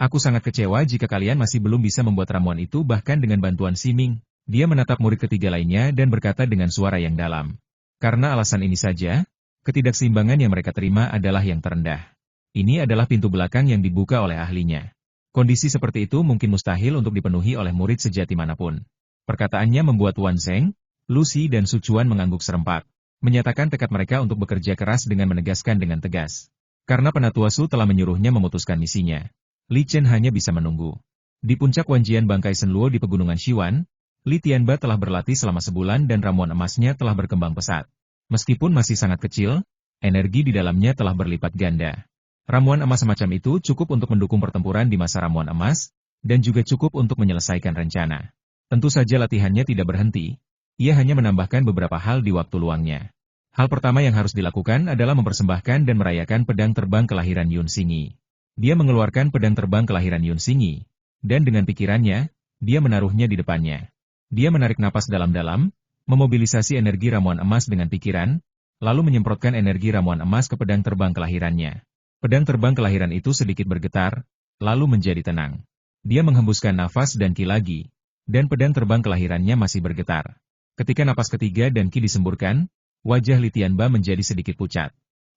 Aku sangat kecewa jika kalian masih belum bisa membuat ramuan itu bahkan dengan bantuan Siming. Dia menatap murid ketiga lainnya dan berkata dengan suara yang dalam. Karena alasan ini saja, ketidakseimbangan yang mereka terima adalah yang terendah. Ini adalah pintu belakang yang dibuka oleh ahlinya. Kondisi seperti itu mungkin mustahil untuk dipenuhi oleh murid sejati manapun. Perkataannya membuat Wan Zeng, Lucy dan Su Chuan mengangguk serempak, menyatakan tekad mereka untuk bekerja keras dengan menegaskan dengan tegas. Karena Penatua Su telah menyuruhnya memutuskan misinya, Li Chen hanya bisa menunggu. Di puncak Wanjian Bangkai Senluo di Pegunungan Shiwan, Li Tianba telah berlatih selama sebulan dan ramuan emasnya telah berkembang pesat. Meskipun masih sangat kecil, energi di dalamnya telah berlipat ganda. Ramuan emas semacam itu cukup untuk mendukung pertempuran di masa ramuan emas, dan juga cukup untuk menyelesaikan rencana. Tentu saja latihannya tidak berhenti, ia hanya menambahkan beberapa hal di waktu luangnya. Hal pertama yang harus dilakukan adalah mempersembahkan dan merayakan pedang terbang kelahiran Yun Xingyi. Dia mengeluarkan pedang terbang kelahiran Yun Xingyi, dan dengan pikirannya, dia menaruhnya di depannya. Dia menarik napas dalam-dalam, memobilisasi energi ramuan emas dengan pikiran, lalu menyemprotkan energi ramuan emas ke pedang terbang kelahirannya. Pedang terbang kelahiran itu sedikit bergetar, lalu menjadi tenang. Dia menghembuskan nafas dan ki lagi, dan pedang terbang kelahirannya masih bergetar. Ketika napas ketiga dan ki disemburkan, wajah Li Tianba menjadi sedikit pucat.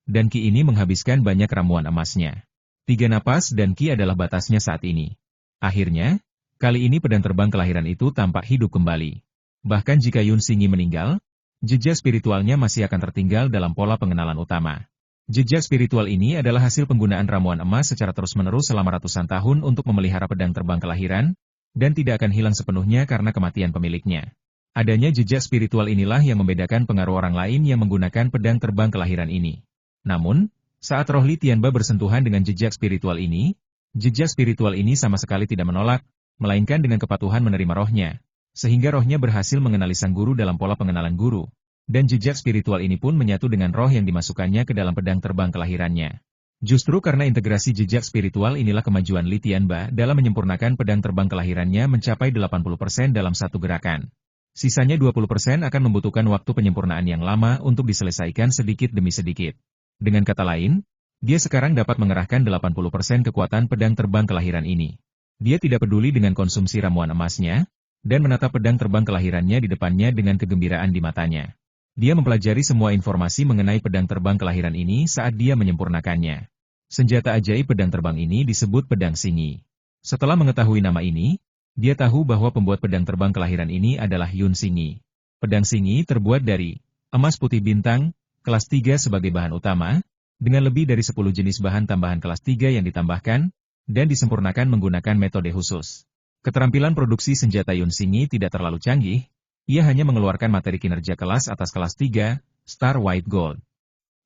Dan ki ini menghabiskan banyak ramuan emasnya. 3 napas dan ki adalah batasnya saat ini. Akhirnya, kali ini pedang terbang kelahiran itu tampak hidup kembali. Bahkan jika Yun Xingyi meninggal, jejak spiritualnya masih akan tertinggal dalam pola pengenalan utama. Jejak spiritual ini adalah hasil penggunaan ramuan emas secara terus-menerus selama ratusan tahun untuk memelihara pedang terbang kelahiran, dan tidak akan hilang sepenuhnya karena kematian pemiliknya. Adanya jejak spiritual inilah yang membedakan pengaruh orang lain yang menggunakan pedang terbang kelahiran ini. Namun, saat roh Li Tianba bersentuhan dengan jejak spiritual ini sama sekali tidak menolak, melainkan dengan kepatuhan menerima rohnya, sehingga rohnya berhasil mengenali sang guru dalam pola pengenalan guru, dan jejak spiritual ini pun menyatu dengan roh yang dimasukkannya ke dalam pedang terbang kelahirannya. Justru karena integrasi jejak spiritual inilah kemajuan Li Tianba dalam menyempurnakan pedang terbang kelahirannya mencapai 80% dalam satu gerakan. Sisanya 20% akan membutuhkan waktu penyempurnaan yang lama untuk diselesaikan sedikit demi sedikit. Dengan kata lain, dia sekarang dapat mengerahkan 80% kekuatan pedang terbang kelahiran ini. Dia tidak peduli dengan konsumsi ramuan emasnya, dan menatap pedang terbang kelahirannya di depannya dengan kegembiraan di matanya. Dia mempelajari semua informasi mengenai pedang terbang kelahiran ini saat dia menyempurnakannya. Senjata ajaib pedang terbang ini disebut pedang Xingyi. Setelah mengetahui nama ini, dia tahu bahwa pembuat pedang terbang kelahiran ini adalah Yun Xingyi. Pedang Xingyi terbuat dari emas putih bintang, kelas 3 sebagai bahan utama, dengan lebih dari 10 jenis bahan tambahan kelas 3 yang ditambahkan, dan disempurnakan menggunakan metode khusus. Keterampilan produksi senjata Yun Xingyi tidak terlalu canggih, ia hanya mengeluarkan materi kinerja kelas atas kelas 3, Star White Gold.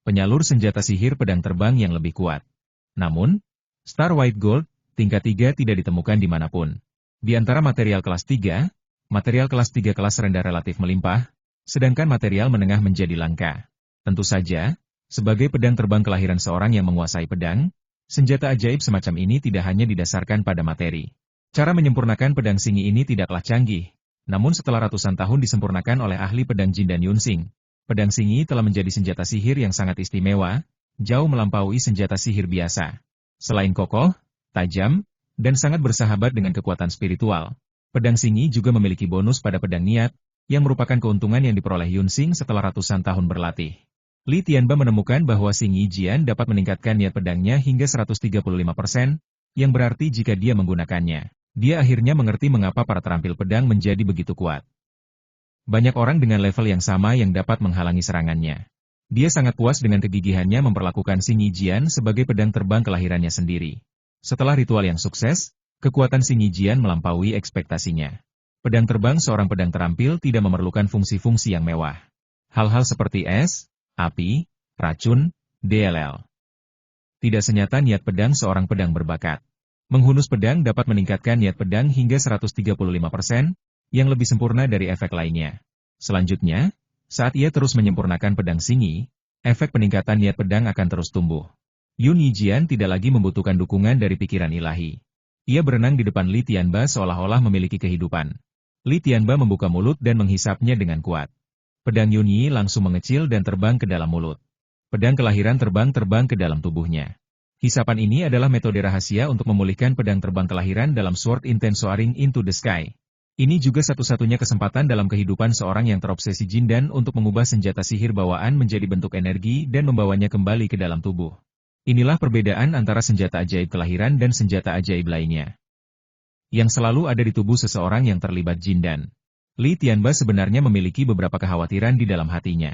Penyalur senjata sihir pedang terbang yang lebih kuat. Namun, Star White Gold, tingkat 3 tidak ditemukan dimanapun. Di antara material kelas 3 kelas rendah relatif melimpah, sedangkan material menengah menjadi langka. Tentu saja, sebagai pedang terbang kelahiran seorang yang menguasai pedang, senjata ajaib semacam ini tidak hanya didasarkan pada materi. Cara menyempurnakan pedang Xingyi ini tidaklah canggih, namun setelah ratusan tahun disempurnakan oleh ahli pedang Jin dan Yunxing, pedang Xingyi telah menjadi senjata sihir yang sangat istimewa, jauh melampaui senjata sihir biasa. Selain kokoh, tajam, dan sangat bersahabat dengan kekuatan spiritual, pedang Xingyi juga memiliki bonus pada pedang niat, yang merupakan keuntungan yang diperoleh Yunxing setelah ratusan tahun berlatih. Li Tianba menemukan bahwa Xingyi Jian dapat meningkatkan niat pedangnya hingga 135%, yang berarti jika dia menggunakannya, dia akhirnya mengerti mengapa para terampil pedang menjadi begitu kuat. Banyak orang dengan level yang sama yang dapat menghalangi serangannya. Dia sangat puas dengan kegigihannya memperlakukan Xingyi Jian sebagai pedang terbang kelahirannya sendiri. Setelah ritual yang sukses, kekuatan Xingyi Jian melampaui ekspektasinya. Pedang terbang seorang pedang terampil tidak memerlukan fungsi-fungsi yang mewah. Hal-hal seperti es, api, racun, DLL. Tidak senyata niat pedang seorang pedang berbakat. Menghunus pedang dapat meningkatkan niat pedang hingga 135%, yang lebih sempurna dari efek lainnya. Selanjutnya, saat ia terus menyempurnakan pedang Xingyi, efek peningkatan niat pedang akan terus tumbuh. Yun Yijian tidak lagi membutuhkan dukungan dari pikiran ilahi. Ia berenang di depan Li Tianba seolah-olah memiliki kehidupan. Li Tianba membuka mulut dan menghisapnya dengan kuat. Pedang Yunyi langsung mengecil dan terbang ke dalam mulut. Pedang kelahiran terbang ke dalam tubuhnya. Hisapan ini adalah metode rahasia untuk memulihkan pedang terbang kelahiran dalam Sword Intense Soaring into the Sky. Ini juga satu-satunya kesempatan dalam kehidupan seorang yang terobsesi jindan untuk mengubah senjata sihir bawaan menjadi bentuk energi dan membawanya kembali ke dalam tubuh. Inilah perbedaan antara senjata ajaib kelahiran dan senjata ajaib lainnya, yang selalu ada di tubuh seseorang yang terlibat jindan. Li Tianba sebenarnya memiliki beberapa kekhawatiran di dalam hatinya.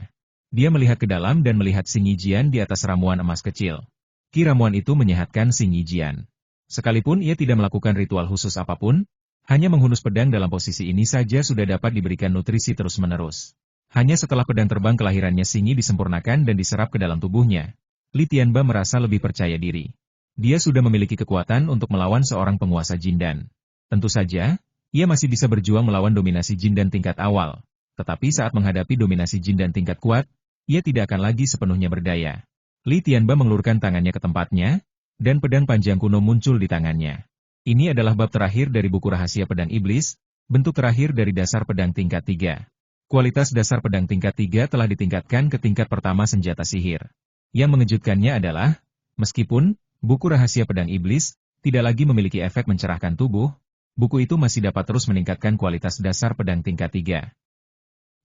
Dia melihat ke dalam dan melihat Xingyi Jian di atas ramuan emas kecil. Ki ramuan itu menyehatkan Xingyi Jian. Sekalipun ia tidak melakukan ritual khusus apapun, hanya menghunus pedang dalam posisi ini saja sudah dapat diberikan nutrisi terus-menerus. Hanya setelah pedang terbang kelahirannya Xingyi disempurnakan dan diserap ke dalam tubuhnya, Li Tianba merasa lebih percaya diri. Dia sudah memiliki kekuatan untuk melawan seorang penguasa jindan. Tentu saja, ia masih bisa berjuang melawan dominasi jindan tingkat awal. Tetapi saat menghadapi dominasi jindan tingkat kuat, ia tidak akan lagi sepenuhnya berdaya. Li Tianba mengulurkan tangannya ke tempatnya, dan pedang panjang kuno muncul di tangannya. Ini adalah bab terakhir dari buku rahasia pedang iblis, bentuk terakhir dari dasar pedang tingkat 3. Kualitas dasar pedang tingkat 3 telah ditingkatkan ke tingkat pertama senjata sihir. Yang mengejutkannya adalah, meskipun buku rahasia pedang iblis tidak lagi memiliki efek mencerahkan tubuh, buku itu masih dapat terus meningkatkan kualitas dasar pedang tingkat 3.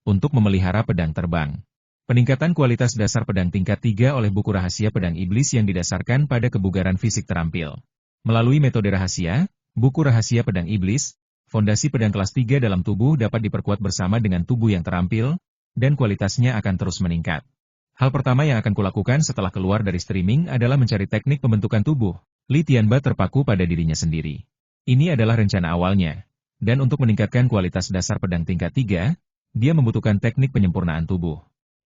Untuk memelihara pedang terbang. Peningkatan kualitas dasar pedang tingkat 3 oleh buku rahasia pedang iblis yang didasarkan pada kebugaran fisik terampil. Melalui metode rahasia, buku rahasia pedang iblis, fondasi pedang kelas 3 dalam tubuh dapat diperkuat bersama dengan tubuh yang terampil, dan kualitasnya akan terus meningkat. Hal pertama yang akan kulakukan setelah keluar dari streaming adalah mencari teknik pembentukan tubuh. Li Tianba terpaku pada dirinya sendiri. Ini adalah rencana awalnya, dan untuk meningkatkan kualitas dasar pedang tingkat 3, dia membutuhkan teknik penyempurnaan tubuh.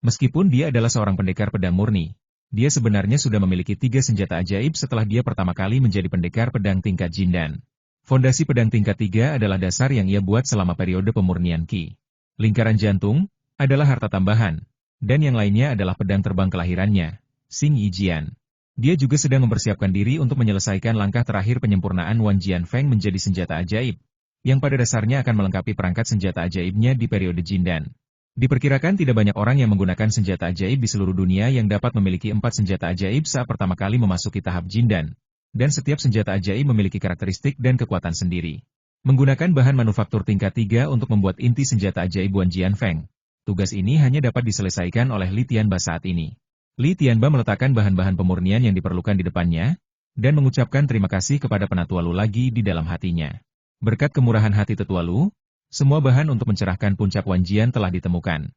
Meskipun dia adalah seorang pendekar pedang murni, dia sebenarnya sudah memiliki 3 senjata ajaib setelah dia pertama kali menjadi pendekar pedang tingkat jindan. Fondasi pedang tingkat 3 adalah dasar yang ia buat selama periode pemurnian Qi. Lingkaran jantung adalah harta tambahan, dan yang lainnya adalah pedang terbang kelahirannya, Xingyi Jian. Dia juga sedang mempersiapkan diri untuk menyelesaikan langkah terakhir penyempurnaan Wan Jianfeng menjadi senjata ajaib, yang pada dasarnya akan melengkapi perangkat senjata ajaibnya di periode Jindan. Diperkirakan tidak banyak orang yang menggunakan senjata ajaib di seluruh dunia yang dapat memiliki 4 senjata ajaib saat pertama kali memasuki tahap Jindan, dan setiap senjata ajaib memiliki karakteristik dan kekuatan sendiri. Menggunakan bahan manufaktur tingkat 3 untuk membuat inti senjata ajaib Wan Jianfeng. Tugas ini hanya dapat diselesaikan oleh Li Tianba saat ini. Li Tianba meletakkan bahan-bahan pemurnian yang diperlukan di depannya, dan mengucapkan terima kasih kepada Penatua Lu lagi di dalam hatinya. Berkat kemurahan hati Tetua Lu, semua bahan untuk mencerahkan puncak Wan Jian telah ditemukan.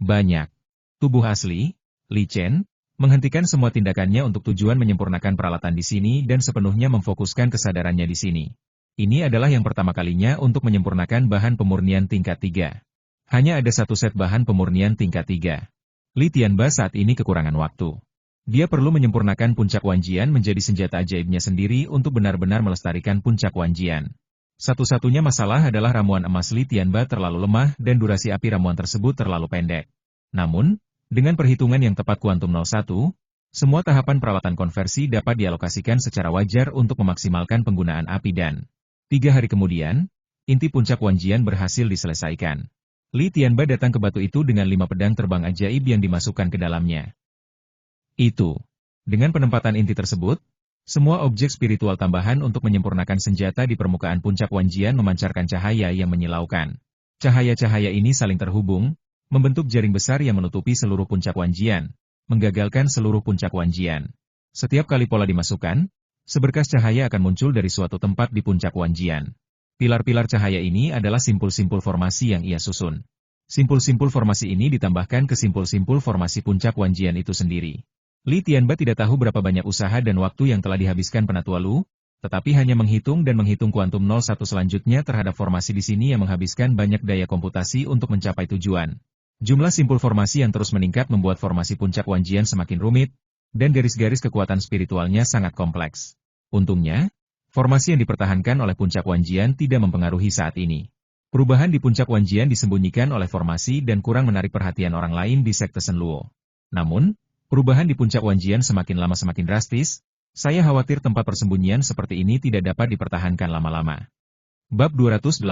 Banyak. Tubuh asli, licen, menghentikan semua tindakannya untuk tujuan menyempurnakan peralatan di sini dan sepenuhnya memfokuskan kesadarannya di sini. Ini adalah yang pertama kalinya untuk menyempurnakan bahan pemurnian tingkat 3. Hanya ada satu set bahan pemurnian tingkat 3. Li Tianba saat ini kekurangan waktu. Dia perlu menyempurnakan puncak Wanjian menjadi senjata ajaibnya sendiri untuk benar-benar melestarikan puncak Wanjian. Satu-satunya masalah adalah ramuan emas Li Tianba terlalu lemah dan durasi api ramuan tersebut terlalu pendek. Namun, dengan perhitungan yang tepat kuantum 01, semua tahapan peralatan konversi dapat dialokasikan secara wajar untuk memaksimalkan penggunaan api dan 3 hari kemudian, inti puncak Wanjian berhasil diselesaikan. Li Tianba datang ke batu itu dengan 5 pedang terbang ajaib yang dimasukkan ke dalamnya. Dengan penempatan inti tersebut, semua objek spiritual tambahan untuk menyempurnakan senjata di permukaan puncak Wanjian memancarkan cahaya yang menyilaukan. Cahaya-cahaya ini saling terhubung, membentuk jaring besar yang menutupi seluruh puncak Wanjian, menggagalkan seluruh puncak Wanjian. Setiap kali pola dimasukkan, seberkas cahaya akan muncul dari suatu tempat di puncak Wanjian. Pilar-pilar cahaya ini adalah simpul-simpul formasi yang ia susun. Simpul-simpul formasi ini ditambahkan ke simpul-simpul formasi puncak Wanjian itu sendiri. Li Tianba tidak tahu berapa banyak usaha dan waktu yang telah dihabiskan Penatua Lu, tetapi hanya menghitung kuantum 01 selanjutnya terhadap formasi di sini yang menghabiskan banyak daya komputasi untuk mencapai tujuan. Jumlah simpul formasi yang terus meningkat membuat formasi puncak Wanjian semakin rumit, dan garis-garis kekuatan spiritualnya sangat kompleks. Untungnya, formasi yang dipertahankan oleh puncak Wanjian tidak mempengaruhi saat ini. Perubahan di puncak Wanjian disembunyikan oleh formasi dan kurang menarik perhatian orang lain di sekte Shenluo. Namun, perubahan di puncak Wanjian semakin lama semakin drastis, saya khawatir tempat persembunyian seperti ini tidak dapat dipertahankan lama-lama. Bab 288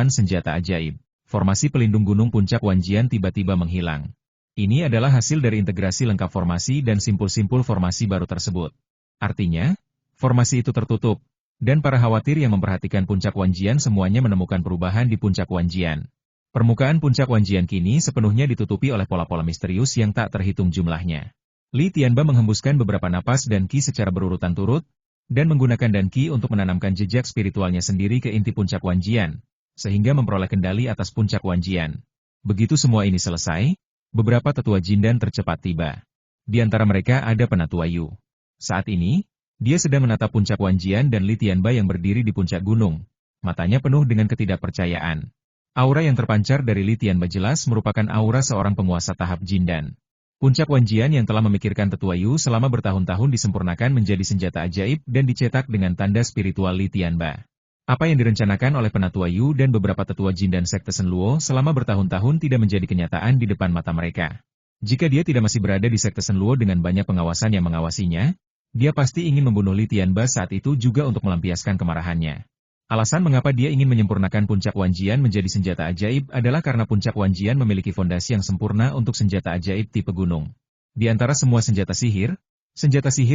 Senjata Ajaib. Formasi pelindung gunung puncak Wanjian tiba-tiba menghilang. Ini adalah hasil dari integrasi lengkap formasi dan simpul-simpul formasi baru tersebut. Artinya, formasi itu tertutup, dan para khawatir yang memperhatikan puncak Wanjian semuanya menemukan perubahan di puncak Wanjian. Permukaan puncak Wanjian kini sepenuhnya ditutupi oleh pola-pola misterius yang tak terhitung jumlahnya. Li Tianba menghembuskan beberapa napas dan Qi secara berurutan turut, dan menggunakan dan Qi untuk menanamkan jejak spiritualnya sendiri ke inti puncak Wanjian, sehingga memperoleh kendali atas puncak Wanjian. Begitu semua ini selesai, beberapa tetua Jindan tercepat tiba. Di antara mereka ada Penatua Yu. Saat ini, dia sedang menatap puncak Wanjian dan Li Tianba yang berdiri di puncak gunung. Matanya penuh dengan ketidakpercayaan. Aura yang terpancar dari Li Tianba jelas merupakan aura seorang penguasa tahap Jindan. Puncak Wanjian yang telah memikirkan Tetua Yu selama bertahun-tahun disempurnakan menjadi senjata ajaib dan dicetak dengan tanda spiritual Li Tianba. Apa yang direncanakan oleh Penatua Yu dan beberapa tetua Jindan sekte Shenluo selama bertahun-tahun tidak menjadi kenyataan di depan mata mereka. Jika dia tidak masih berada di sekte Shenluo dengan banyak pengawasan yang mengawasinya, dia pasti ingin membunuh Li Tianba saat itu juga untuk melampiaskan kemarahannya. Alasan mengapa dia ingin menyempurnakan puncak Wanjian menjadi senjata ajaib adalah karena puncak Wanjian memiliki fondasi yang sempurna untuk senjata ajaib tipe gunung. Di antara semua senjata sihir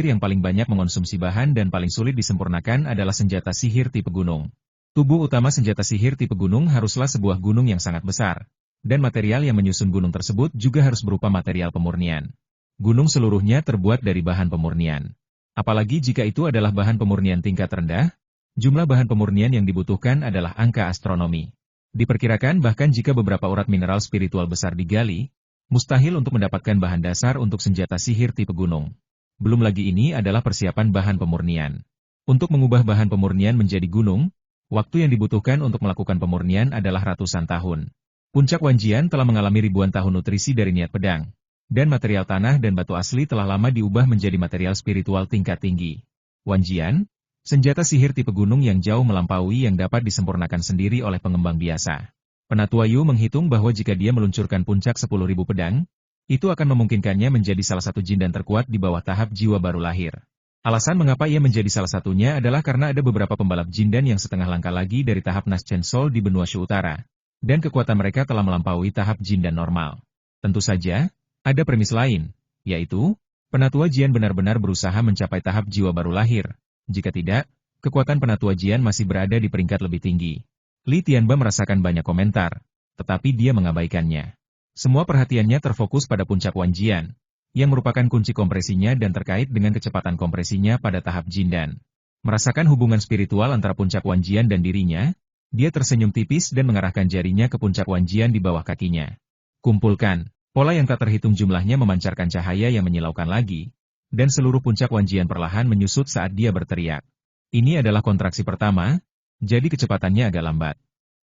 yang paling banyak mengonsumsi bahan dan paling sulit disempurnakan adalah senjata sihir tipe gunung. Tubuh utama senjata sihir tipe gunung haruslah sebuah gunung yang sangat besar, dan material yang menyusun gunung tersebut juga harus berupa material pemurnian. Gunung seluruhnya terbuat dari bahan pemurnian. Apalagi jika itu adalah bahan pemurnian tingkat rendah, jumlah bahan pemurnian yang dibutuhkan adalah angka astronomi. Diperkirakan bahkan jika beberapa urat mineral spiritual besar digali, mustahil untuk mendapatkan bahan dasar untuk senjata sihir tipe gunung. Belum lagi ini adalah persiapan bahan pemurnian. Untuk mengubah bahan pemurnian menjadi gunung, waktu yang dibutuhkan untuk melakukan pemurnian adalah ratusan tahun. Puncak Wanjian telah mengalami ribuan tahun nutrisi dari niat pedang, dan material tanah dan batu asli telah lama diubah menjadi material spiritual tingkat tinggi. Wanjian, senjata sihir tipe gunung yang jauh melampaui yang dapat disempurnakan sendiri oleh pengembang biasa. Penatua Yu menghitung bahwa jika dia meluncurkan puncak 10.000 pedang, itu akan memungkinkannya menjadi salah satu jindan terkuat di bawah tahap jiwa baru lahir. Alasan mengapa ia menjadi salah satunya adalah karena ada beberapa pembalap jindan yang setengah langkah lagi dari tahap Naschen Soul di benua Shu Utara, dan kekuatan mereka telah melampaui tahap jindan normal. Tentu saja, ada premis lain, yaitu, Penatua Jian benar-benar berusaha mencapai tahap jiwa baru lahir. Jika tidak, kekuatan Penatua Jian masih berada di peringkat lebih tinggi. Li Tianba merasakan banyak komentar, tetapi dia mengabaikannya. Semua perhatiannya terfokus pada puncak Wanjian, yang merupakan kunci kompresinya dan terkait dengan kecepatan kompresinya pada tahap Jindan. Merasakan hubungan spiritual antara puncak Wanjian dan dirinya, dia tersenyum tipis dan mengarahkan jarinya ke puncak Wanjian di bawah kakinya. Kumpulkan. Pola yang tak terhitung jumlahnya memancarkan cahaya yang menyilaukan lagi, dan seluruh puncak Wanjian perlahan menyusut saat dia berteriak. Ini adalah kontraksi pertama, jadi kecepatannya agak lambat.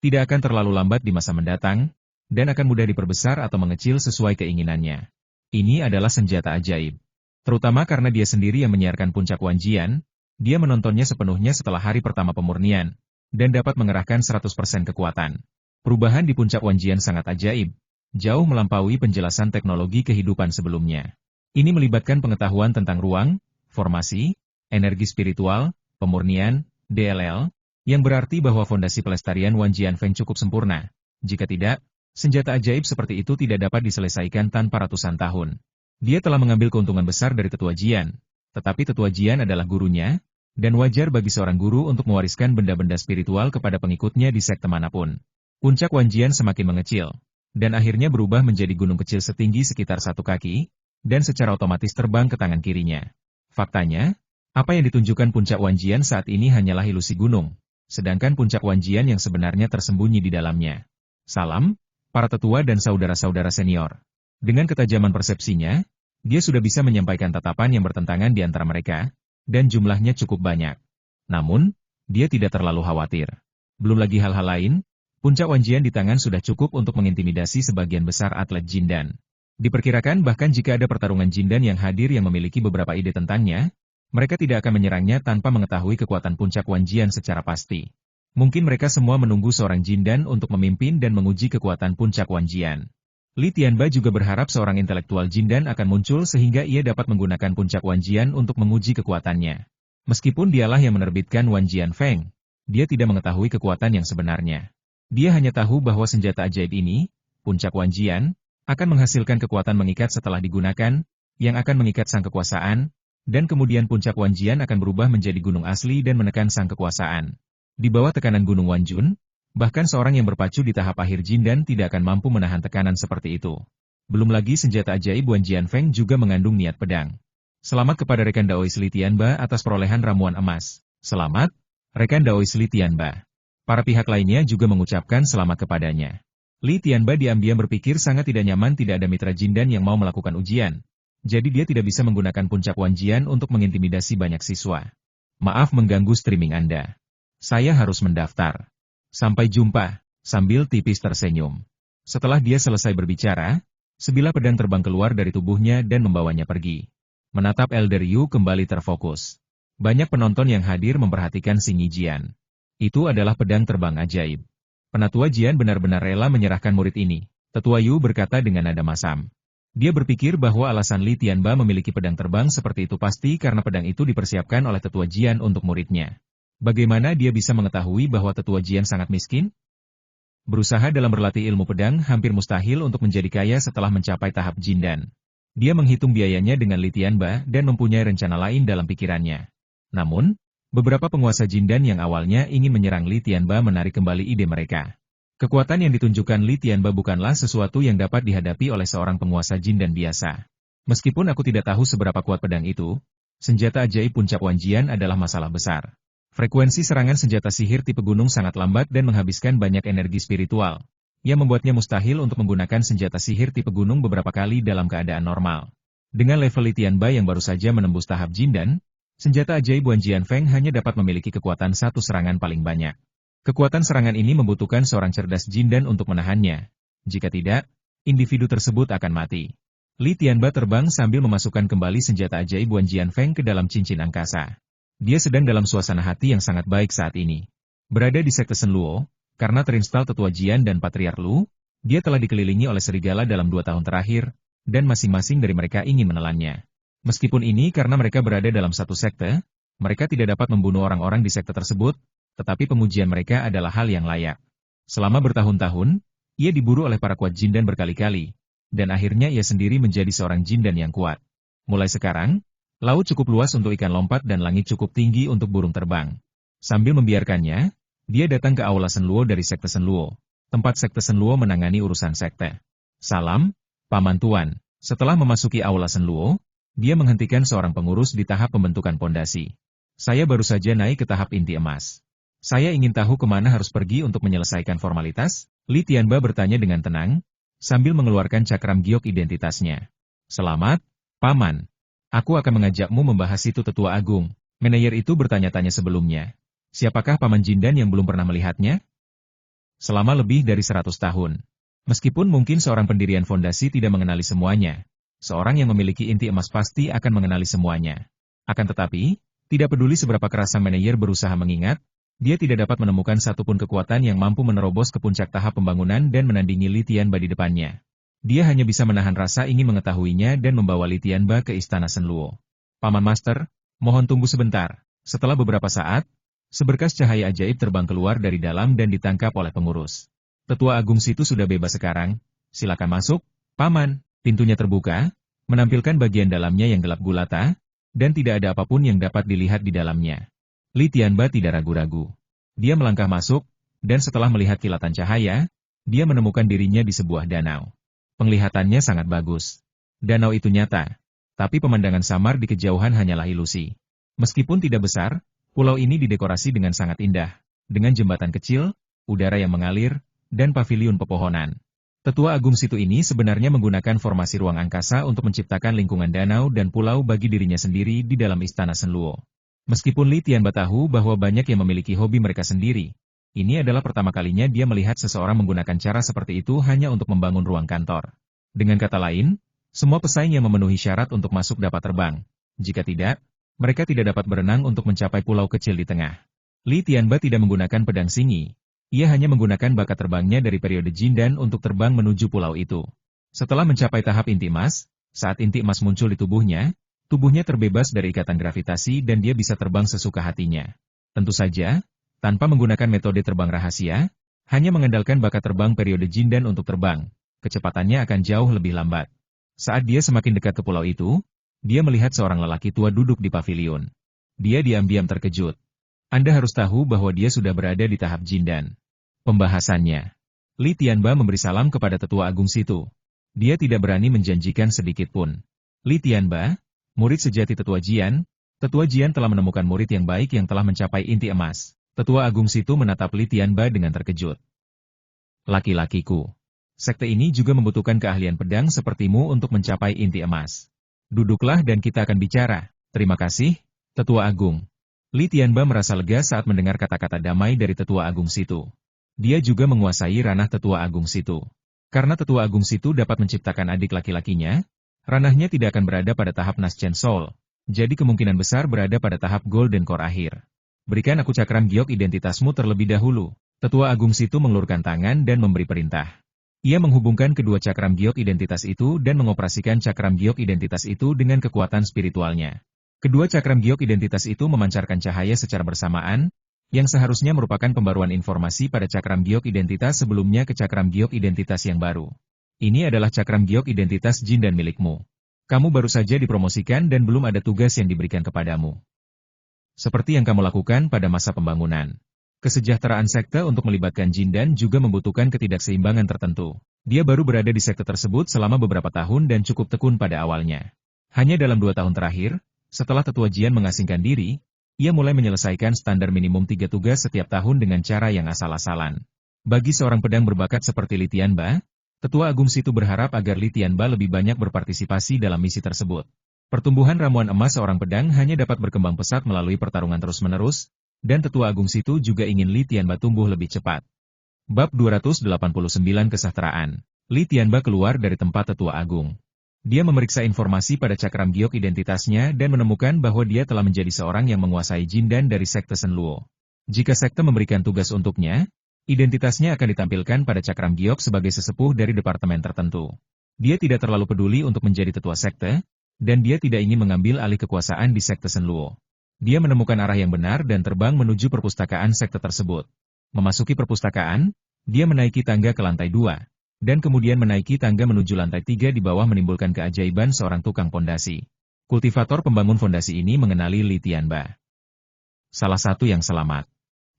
Tidak akan terlalu lambat di masa mendatang, dan akan mudah diperbesar atau mengecil sesuai keinginannya. Ini adalah senjata ajaib. Terutama karena dia sendiri yang menyiarkan puncak Wanjian, dia menontonnya sepenuhnya setelah hari pertama pemurnian, dan dapat mengerahkan 100% kekuatan. Perubahan di puncak Wanjian sangat ajaib, jauh melampaui penjelasan teknologi kehidupan sebelumnya. Ini melibatkan pengetahuan tentang ruang, formasi, energi spiritual, pemurnian, DLL, yang berarti bahwa fondasi pelestarian Wanjian Feng cukup sempurna. Jika tidak, senjata ajaib seperti itu tidak dapat diselesaikan tanpa ratusan tahun. Dia telah mengambil keuntungan besar dari Tetua Jian, tetapi Tetua Jian adalah gurunya, dan wajar bagi seorang guru untuk mewariskan benda-benda spiritual kepada pengikutnya di sekte manapun. Puncak Wanjian semakin mengecil, dan akhirnya berubah menjadi gunung kecil setinggi sekitar 1 kaki, dan secara otomatis terbang ke tangan kirinya. Faktanya, apa yang ditunjukkan puncak Wanjian saat ini hanyalah ilusi gunung, sedangkan puncak Wanjian yang sebenarnya tersembunyi di dalamnya. Salam, para tetua dan saudara-saudara senior. Dengan ketajaman persepsinya, dia sudah bisa menyampaikan tatapan yang bertentangan di antara mereka, dan jumlahnya cukup banyak. Namun, dia tidak terlalu khawatir. Belum lagi hal-hal lain, puncak Wanjian di tangan sudah cukup untuk mengintimidasi sebagian besar atlet Jindan. Diperkirakan bahkan jika ada pertarungan Jindan yang hadir yang memiliki beberapa ide tentangnya, mereka tidak akan menyerangnya tanpa mengetahui kekuatan puncak Wanjian secara pasti. Mungkin mereka semua menunggu seorang Jindan untuk memimpin dan menguji kekuatan puncak Wanjian. Li Tianba juga berharap seorang intelektual Jindan akan muncul sehingga ia dapat menggunakan puncak Wanjian untuk menguji kekuatannya. Meskipun dialah yang menerbitkan Wanjian Feng, dia tidak mengetahui kekuatan yang sebenarnya. Dia hanya tahu bahwa senjata ajaib ini, puncak Wanjian, akan menghasilkan kekuatan mengikat setelah digunakan, yang akan mengikat sang kekuasaan, dan kemudian puncak Wanjian akan berubah menjadi gunung asli dan menekan sang kekuasaan. Di bawah tekanan gunung Wanjun, bahkan seorang yang berpacu di tahap akhir Jindan tidak akan mampu menahan tekanan seperti itu. Belum lagi senjata ajaib Wanjian Feng juga mengandung niat pedang. Selamat kepada rekan Daois Li Tianba atas perolehan ramuan emas. Selamat, rekan Daois Li Tianba. Para pihak lainnya juga mengucapkan selamat kepadanya. Li Tianba diam-diam berpikir sangat tidak nyaman tidak ada mitra Jindan yang mau melakukan ujian. Jadi dia tidak bisa menggunakan puncak Wanjian untuk mengintimidasi banyak siswa. Maaf mengganggu streaming Anda. Saya harus mendaftar. Sampai jumpa, sambil tipis tersenyum. Setelah dia selesai berbicara, sebilah pedang terbang keluar dari tubuhnya dan membawanya pergi. Menatap Elder Yu kembali terfokus. Banyak penonton yang hadir memperhatikan Singi Jian. Itu adalah pedang terbang ajaib. Penatua Jian benar-benar rela menyerahkan murid ini, Tetua Yu berkata dengan nada masam. Dia berpikir bahwa alasan Li Tianba memiliki pedang terbang seperti itu pasti karena pedang itu dipersiapkan oleh Tetua Jian untuk muridnya. Bagaimana dia bisa mengetahui bahwa Tetua Jian sangat miskin? Berusaha dalam berlatih ilmu pedang hampir mustahil untuk menjadi kaya setelah mencapai tahap Jindan. Dia menghitung biayanya dengan Li Tianba dan mempunyai rencana lain dalam pikirannya. Namun, beberapa penguasa Jindan yang awalnya ingin menyerang Li Tianba menarik kembali ide mereka. Kekuatan yang ditunjukkan Li Tianba bukanlah sesuatu yang dapat dihadapi oleh seorang penguasa Jindan biasa. Meskipun aku tidak tahu seberapa kuat pedang itu, senjata ajaib puncak Wanjian adalah masalah besar. Frekuensi serangan senjata sihir tipe gunung sangat lambat dan menghabiskan banyak energi spiritual, yang membuatnya mustahil untuk menggunakan senjata sihir tipe gunung beberapa kali dalam keadaan normal. Dengan level Li Tianba yang baru saja menembus tahap Jindan, senjata ajaib Wanjian Feng hanya dapat memiliki kekuatan satu serangan paling banyak. Kekuatan serangan ini membutuhkan seorang cerdas Jindan untuk menahannya. Jika tidak, individu tersebut akan mati. Li Tianba terbang sambil memasukkan kembali senjata ajaib Wanjian Feng ke dalam cincin angkasa. Dia sedang dalam suasana hati yang sangat baik saat ini. Berada di sekte Shen Luo, karena terinstal Tetua Jian dan Patriark Lu, dia telah dikelilingi oleh serigala dalam 2 tahun terakhir, dan masing-masing dari mereka ingin menelannya. Meskipun ini karena mereka berada dalam satu sekte, mereka tidak dapat membunuh orang-orang di sekte tersebut, tetapi pemujian mereka adalah hal yang layak. Selama bertahun-tahun, ia diburu oleh para kuat Jindan berkali-kali, dan akhirnya ia sendiri menjadi seorang Jindan yang kuat. Mulai sekarang, laut cukup luas untuk ikan lompat dan langit cukup tinggi untuk burung terbang. Sambil membiarkannya, dia datang ke aula Shen Luo dari sekte Shen Luo, tempat sekte Shen Luo menangani urusan sekte. Salam, Paman Tuan. Setelah memasuki aula Shen Luo, dia menghentikan seorang pengurus di tahap pembentukan pondasi. Saya baru saja naik ke tahap inti emas. Saya ingin tahu kemana harus pergi untuk menyelesaikan formalitas? Li Tianba bertanya dengan tenang, sambil mengeluarkan cakram giok identitasnya. Selamat, Paman. Aku akan mengajakmu membahas itu Tetua Agung. Manajer itu bertanya-tanya sebelumnya. Siapakah Paman Jindan yang belum pernah melihatnya? Selama lebih dari 100 tahun. Meskipun mungkin seorang pendirian fondasi tidak mengenali semuanya, seorang yang memiliki inti emas pasti akan mengenali semuanya. Akan tetapi, tidak peduli seberapa keras sang manajer berusaha mengingat, dia tidak dapat menemukan satupun kekuatan yang mampu menerobos ke puncak tahap pembangunan dan menandingi Li Tianba di depannya. Dia hanya bisa menahan rasa ingin mengetahuinya dan membawa Li Tianba ke istana Shenluo. Paman Master, mohon tunggu sebentar. Setelah beberapa saat, seberkas cahaya ajaib terbang keluar dari dalam dan ditangkap oleh pengurus. Tetua Agung Situ sudah bebas sekarang, silakan masuk. Paman, pintunya terbuka, menampilkan bagian dalamnya yang gelap gulata, dan tidak ada apapun yang dapat dilihat di dalamnya. Li Tianba tidak ragu-ragu. Dia melangkah masuk, dan setelah melihat kilatan cahaya, dia menemukan dirinya di sebuah danau. Penglihatannya sangat bagus. Danau itu nyata, tapi pemandangan samar di kejauhan hanyalah ilusi. Meskipun tidak besar, pulau ini didekorasi dengan sangat indah, dengan jembatan kecil, udara yang mengalir, dan paviliun pepohonan. Tetua Agung Situ ini sebenarnya menggunakan formasi ruang angkasa untuk menciptakan lingkungan danau dan pulau bagi dirinya sendiri di dalam istana Shenluo. Meskipun Li Tianba tahu bahwa banyak yang memiliki hobi mereka sendiri, ini adalah pertama kalinya dia melihat seseorang menggunakan cara seperti itu hanya untuk membangun ruang kantor. Dengan kata lain, semua pesaing yang memenuhi syarat untuk masuk dapat terbang. Jika tidak, mereka tidak dapat berenang untuk mencapai pulau kecil di tengah. Li Tianba tidak menggunakan pedang singi. Ia hanya menggunakan bakat terbangnya dari periode Jindan untuk terbang menuju pulau itu. Setelah mencapai tahap inti emas, saat inti emas muncul di tubuhnya terbebas dari ikatan gravitasi dan dia bisa terbang sesuka hatinya. Tentu saja, tanpa menggunakan metode terbang rahasia, hanya mengandalkan bakat terbang periode Jindan untuk terbang, kecepatannya akan jauh lebih lambat. Saat dia semakin dekat ke pulau itu, dia melihat seorang lelaki tua duduk di pavilion. Dia diam-diam terkejut. Anda harus tahu bahwa dia sudah berada di tahap Jindan. Pembahasannya. Li Tianba memberi salam kepada Tetua Agung Situ. Dia tidak berani menjanjikan sedikit pun. Li Tianba, murid sejati Tetua Jian telah menemukan murid yang baik yang telah mencapai inti emas. Tetua Agung Situ menatap Li Tianba dengan terkejut. Laki-lakiku. Sekte ini juga membutuhkan keahlian pedang sepertimu untuk mencapai inti emas. Duduklah dan kita akan bicara. Terima kasih, Tetua Agung. Li Tianba merasa lega saat mendengar kata-kata damai dari Tetua Agung Situ. Dia juga menguasai ranah Tetua Agung Situ. Karena Tetua Agung Situ dapat menciptakan adik laki-lakinya, ranahnya tidak akan berada pada tahap Naschen Soul, jadi kemungkinan besar berada pada tahap Golden Core akhir. Berikan aku cakram giok identitasmu terlebih dahulu. Tetua Agung Situ mengelurkan tangan dan memberi perintah. Ia menghubungkan kedua cakram giok identitas itu dan mengoperasikan cakram giok identitas itu dengan kekuatan spiritualnya. Kedua cakram giok identitas itu memancarkan cahaya secara bersamaan, yang seharusnya merupakan pembaruan informasi pada cakram giok identitas sebelumnya ke cakram giok identitas yang baru. Ini adalah cakram giok identitas Jindan milikmu. Kamu baru saja dipromosikan dan belum ada tugas yang diberikan kepadamu. Seperti yang kamu lakukan pada masa pembangunan. Kesejahteraan sekte untuk melibatkan Jindan juga membutuhkan ketidakseimbangan tertentu. Dia baru berada di sekte tersebut selama beberapa tahun dan cukup tekun pada awalnya. Hanya dalam 2 tahun terakhir, setelah Tetua Jian mengasingkan diri, ia mulai menyelesaikan standar minimum 3 tugas setiap tahun dengan cara yang asal-asalan. Bagi seorang pedang berbakat seperti Li Tianba, Tetua Agung Situ berharap agar Li Tianba lebih banyak berpartisipasi dalam misi tersebut. Pertumbuhan ramuan emas seorang pedang hanya dapat berkembang pesat melalui pertarungan terus-menerus, dan Tetua Agung Situ juga ingin Li Tianba tumbuh lebih cepat. Bab 289 Kesahteraan. Li Tianba keluar dari tempat Tetua Agung. Dia memeriksa informasi pada cakram giok identitasnya dan menemukan bahwa dia telah menjadi seorang yang menguasai Jindan dari sekte Shenluo. Jika sekte memberikan tugas untuknya, identitasnya akan ditampilkan pada cakram giok sebagai sesepuh dari departemen tertentu. Dia tidak terlalu peduli untuk menjadi tetua sekte, dan dia tidak ingin mengambil alih kekuasaan di sekte Shenluo. Dia menemukan arah yang benar dan terbang menuju perpustakaan sekte tersebut. Memasuki perpustakaan, dia menaiki tangga ke lantai 2, dan kemudian menaiki tangga menuju lantai 3 di bawah menimbulkan keajaiban seorang tukang pondasi. Kultivator pembangun fondasi ini mengenali Li Tianba. Salah satu yang selamat.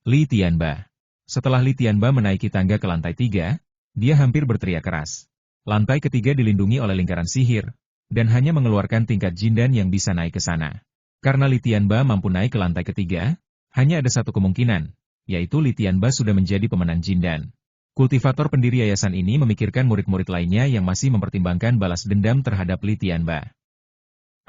Li Tianba. Setelah Li Tianba menaiki tangga ke lantai 3, dia hampir berteriak keras. Lantai ketiga dilindungi oleh lingkaran sihir, dan hanya mengeluarkan tingkat Jindan yang bisa naik ke sana. Karena Li Tianba mampu naik ke lantai ketiga, hanya ada satu kemungkinan, yaitu Li Tianba sudah menjadi pemenang Jindan. Kultivator pendiri yayasan ini memikirkan murid-murid lainnya yang masih mempertimbangkan balas dendam terhadap Li Tianba.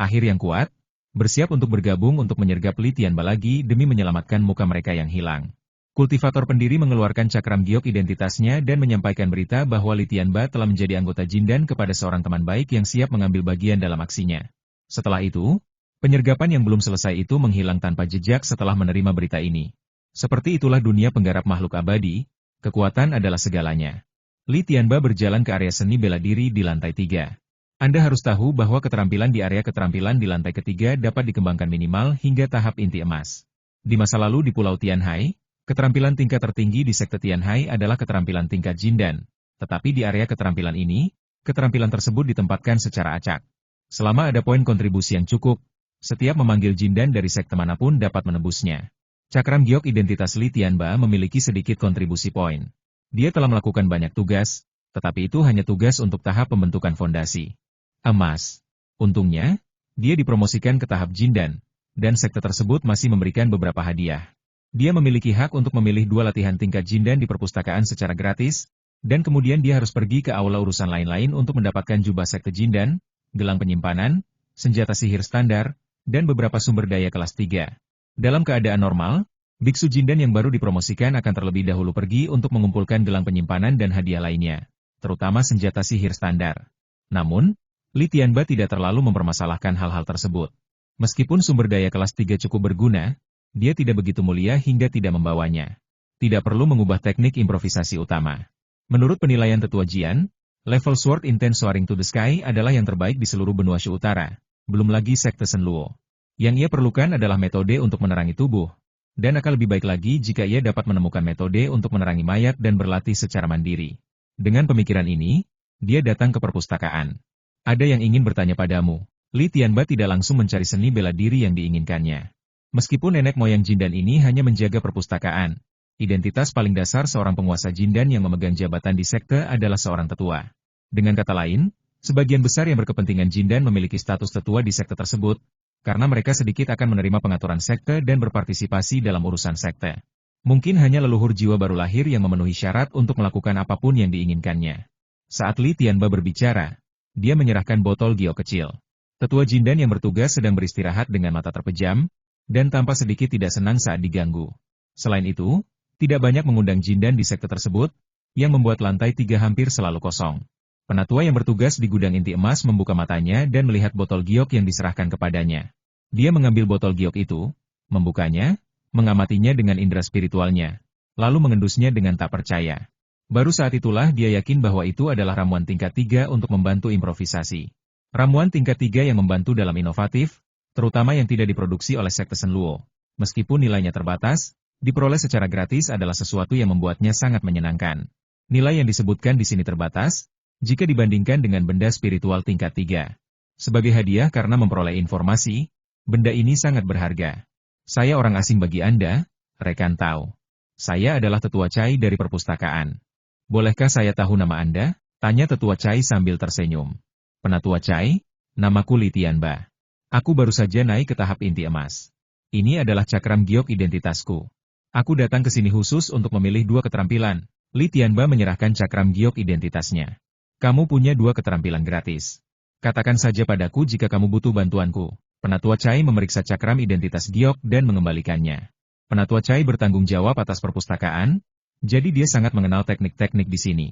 Akhir yang kuat, bersiap untuk bergabung untuk menyergap Li Tianba lagi demi menyelamatkan muka mereka yang hilang. Kultivator pendiri mengeluarkan cakram giok identitasnya dan menyampaikan berita bahwa Li Tianba telah menjadi anggota Jindan kepada seorang teman baik yang siap mengambil bagian dalam aksinya. Setelah itu, penyergapan yang belum selesai itu menghilang tanpa jejak setelah menerima berita ini. Seperti itulah dunia penggarap makhluk abadi, kekuatan adalah segalanya. Li Tianba berjalan ke area seni bela diri di lantai 3. Anda harus tahu bahwa keterampilan di area keterampilan di lantai ketiga dapat dikembangkan minimal hingga tahap inti emas. Di masa lalu di Pulau Tianhai, keterampilan tingkat tertinggi di sekte Tianhai adalah keterampilan tingkat Jindan. Tetapi di area keterampilan ini, keterampilan tersebut ditempatkan secara acak. Selama ada poin kontribusi yang cukup, setiap memanggil Jindan dari sekte manapun dapat menebusnya. Cakram giok identitas Li Tianba memiliki sedikit kontribusi poin. Dia telah melakukan banyak tugas, tetapi itu hanya tugas untuk tahap pembentukan fondasi. Emas. Untungnya, dia dipromosikan ke tahap Jindan, dan sekte tersebut masih memberikan beberapa hadiah. Dia memiliki hak untuk memilih 2 latihan tingkat Jindan di perpustakaan secara gratis, dan kemudian dia harus pergi ke aula urusan lain-lain untuk mendapatkan jubah sekte Jindan, gelang penyimpanan, senjata sihir standar, dan beberapa sumber daya kelas 3. Dalam keadaan normal, biksu Jindan yang baru dipromosikan akan terlebih dahulu pergi untuk mengumpulkan gelang penyimpanan dan hadiah lainnya, terutama senjata sihir standar. Namun, Li Tianba tidak terlalu mempermasalahkan hal-hal tersebut. Meskipun sumber daya kelas 3 cukup berguna, dia tidak begitu mulia hingga tidak membawanya. Tidak perlu mengubah teknik improvisasi utama. Menurut penilaian Tetua Jian, level Sword Intense Soaring to the Sky adalah yang terbaik di seluruh benua Shu Utara, belum lagi sekte Shenluo. Yang ia perlukan adalah metode untuk menerangi tubuh, dan akan lebih baik lagi jika ia dapat menemukan metode untuk menerangi mayat dan berlatih secara mandiri. Dengan pemikiran ini, dia datang ke perpustakaan. Ada yang ingin bertanya padamu. Li Tianba tidak langsung mencari seni bela diri yang diinginkannya. Meskipun nenek moyang Jindan ini hanya menjaga perpustakaan, identitas paling dasar seorang penguasa Jindan yang memegang jabatan di sekte adalah seorang tetua. Dengan kata lain, sebagian besar yang berkepentingan Jindan memiliki status tetua di sekte tersebut, karena mereka sedikit akan menerima pengaturan sekte dan berpartisipasi dalam urusan sekte. Mungkin hanya leluhur jiwa baru lahir yang memenuhi syarat untuk melakukan apapun yang diinginkannya. Saat Li Tianba berbicara, dia menyerahkan botol giok kecil. Tetua Jindan yang bertugas sedang beristirahat dengan mata terpejam, dan tampak sedikit tidak senang saat diganggu. Selain itu, tidak banyak mengundang Jindan di sekte tersebut, yang membuat lantai 3 hampir selalu kosong. Penatua yang bertugas di gudang inti emas membuka matanya dan melihat botol giok yang diserahkan kepadanya. Dia mengambil botol giok itu, membukanya, mengamatinya dengan indera spiritualnya, lalu mengendusnya dengan tak percaya. Baru saat itulah dia yakin bahwa itu adalah ramuan tingkat 3 untuk membantu improvisasi. Ramuan tingkat 3 yang membantu dalam inovatif, terutama yang tidak diproduksi oleh sekte Shenluo. Meskipun nilainya terbatas, diperoleh secara gratis adalah sesuatu yang membuatnya sangat menyenangkan. Nilai yang disebutkan di sini terbatas, jika dibandingkan dengan benda spiritual tingkat 3. Sebagai hadiah karena memperoleh informasi, benda ini sangat berharga. Saya orang asing bagi Anda, rekan Tao. Saya adalah Tetua Cai dari perpustakaan. Bolehkah saya tahu nama Anda? Tanya Tetua Cai sambil tersenyum. Penatua Cai, namaku Li Tianba. Aku baru saja naik ke tahap inti emas. Ini adalah cakram giok identitasku. Aku datang ke sini khusus untuk memilih 2 keterampilan. Li Tianba menyerahkan cakram giok identitasnya. Kamu punya 2 keterampilan gratis. Katakan saja padaku jika kamu butuh bantuanku. Penatua Cai memeriksa cakram identitas giok dan mengembalikannya. Penatua Cai bertanggung jawab atas perpustakaan, jadi dia sangat mengenal teknik-teknik di sini.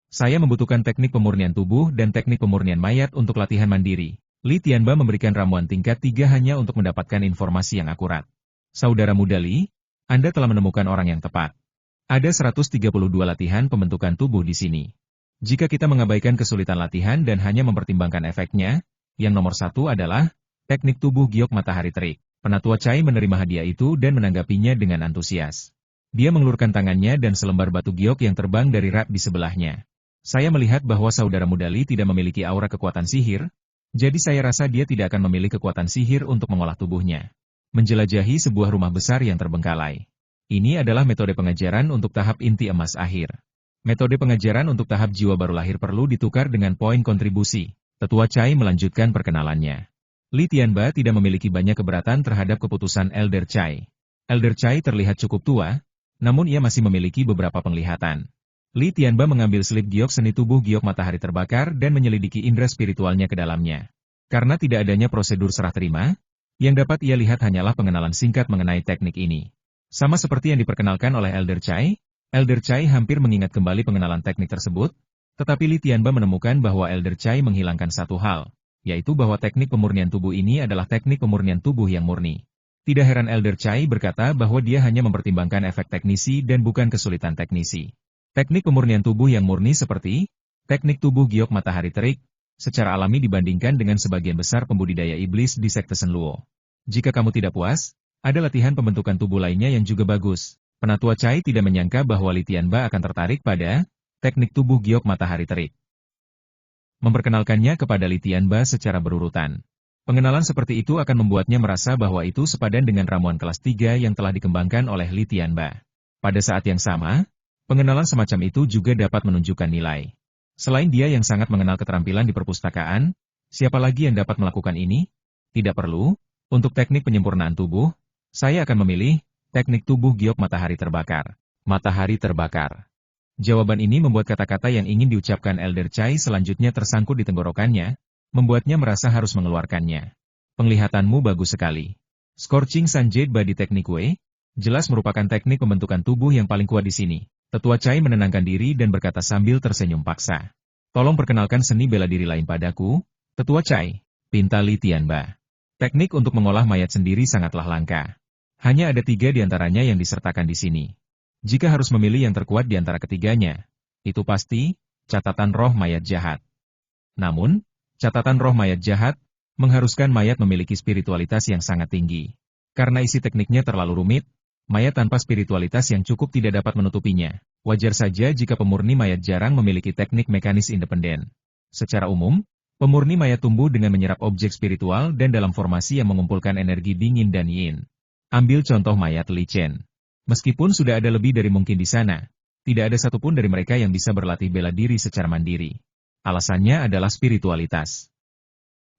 Saya membutuhkan teknik pemurnian tubuh dan teknik pemurnian mayat untuk latihan mandiri. Li Tianba memberikan ramuan tingkat 3 hanya untuk mendapatkan informasi yang akurat. Saudara muda Li, Anda telah menemukan orang yang tepat. Ada 132 latihan pembentukan tubuh di sini. Jika kita mengabaikan kesulitan latihan dan hanya mempertimbangkan efeknya, yang nomor 1 adalah teknik tubuh giok matahari terik. Penatua Cai menerima hadiah itu dan menanggapinya dengan antusias. Dia mengulurkan tangannya dan selembar batu giok yang terbang dari rak di sebelahnya. Saya melihat bahwa saudara muda Li tidak memiliki aura kekuatan sihir, jadi saya rasa dia tidak akan memiliki kekuatan sihir untuk mengolah tubuhnya. Menjelajahi sebuah rumah besar yang terbengkalai. Ini adalah metode pengajaran untuk tahap inti emas akhir. Metode pengajaran untuk tahap jiwa baru lahir perlu ditukar dengan poin kontribusi. Tetua Cai melanjutkan perkenalannya. Li Tianba tidak memiliki banyak keberatan terhadap keputusan Elder Cai. Elder Cai terlihat cukup tua, namun ia masih memiliki beberapa penglihatan. Li Tianba mengambil selip giok seni tubuh giok matahari terbakar dan menyelidiki indera spiritualnya ke dalamnya. Karena tidak adanya prosedur serah terima, yang dapat ia lihat hanyalah pengenalan singkat mengenai teknik ini. Sama seperti yang diperkenalkan oleh Elder Chai hampir mengingat kembali pengenalan teknik tersebut, tetapi Li Tianba menemukan bahwa Elder Chai menghilangkan satu hal, yaitu bahwa teknik pemurnian tubuh ini adalah teknik pemurnian tubuh yang murni. Tidak heran Elder Chai berkata bahwa dia hanya mempertimbangkan efek teknisi dan bukan kesulitan teknisi. Teknik pemurnian tubuh yang murni seperti teknik tubuh giok matahari terik, secara alami dibandingkan dengan sebagian besar pembudidaya iblis di sekte Shenluo. Jika kamu tidak puas, ada latihan pembentukan tubuh lainnya yang juga bagus. Penatua Chai tidak menyangka bahwa Li Tianba akan tertarik pada teknik tubuh giok matahari terik. Memperkenalkannya kepada Li Tianba secara berurutan. Pengenalan seperti itu akan membuatnya merasa bahwa itu sepadan dengan ramuan kelas 3 yang telah dikembangkan oleh Li Tianba. Pada saat yang sama, pengenalan semacam itu juga dapat menunjukkan nilai. Selain dia yang sangat mengenal keterampilan di perpustakaan, siapa lagi yang dapat melakukan ini? Tidak perlu. Untuk teknik penyempurnaan tubuh, saya akan memilih teknik tubuh giok matahari terbakar. Matahari terbakar. Jawaban ini membuat kata-kata yang ingin diucapkan Elder Chai selanjutnya tersangkut di tenggorokannya, membuatnya merasa harus mengeluarkannya. Penglihatanmu bagus sekali. Scorching Sun Jade Body Teknik Wei, jelas merupakan teknik pembentukan tubuh yang paling kuat di sini. Tetua Chai menenangkan diri dan berkata sambil tersenyum paksa. Tolong perkenalkan seni bela diri lain padaku, Tetua Chai, pinta Li Tianba. Teknik untuk mengolah mayat sendiri sangatlah langka. Hanya ada 3 di antaranya yang disertakan di sini. Jika harus memilih yang terkuat di antara ketiganya, itu pasti catatan roh mayat jahat. Namun, catatan roh mayat jahat mengharuskan mayat memiliki spiritualitas yang sangat tinggi. Karena isi tekniknya terlalu rumit, mayat tanpa spiritualitas yang cukup tidak dapat menutupinya. Wajar saja jika pemurni mayat jarang memiliki teknik mekanis independen. Secara umum, pemurni mayat tumbuh dengan menyerap objek spiritual dan dalam formasi yang mengumpulkan energi dingin dan yin. Ambil contoh mayat Li Chen. Meskipun sudah ada lebih dari mungkin di sana, tidak ada satupun dari mereka yang bisa berlatih bela diri secara mandiri. Alasannya adalah spiritualitas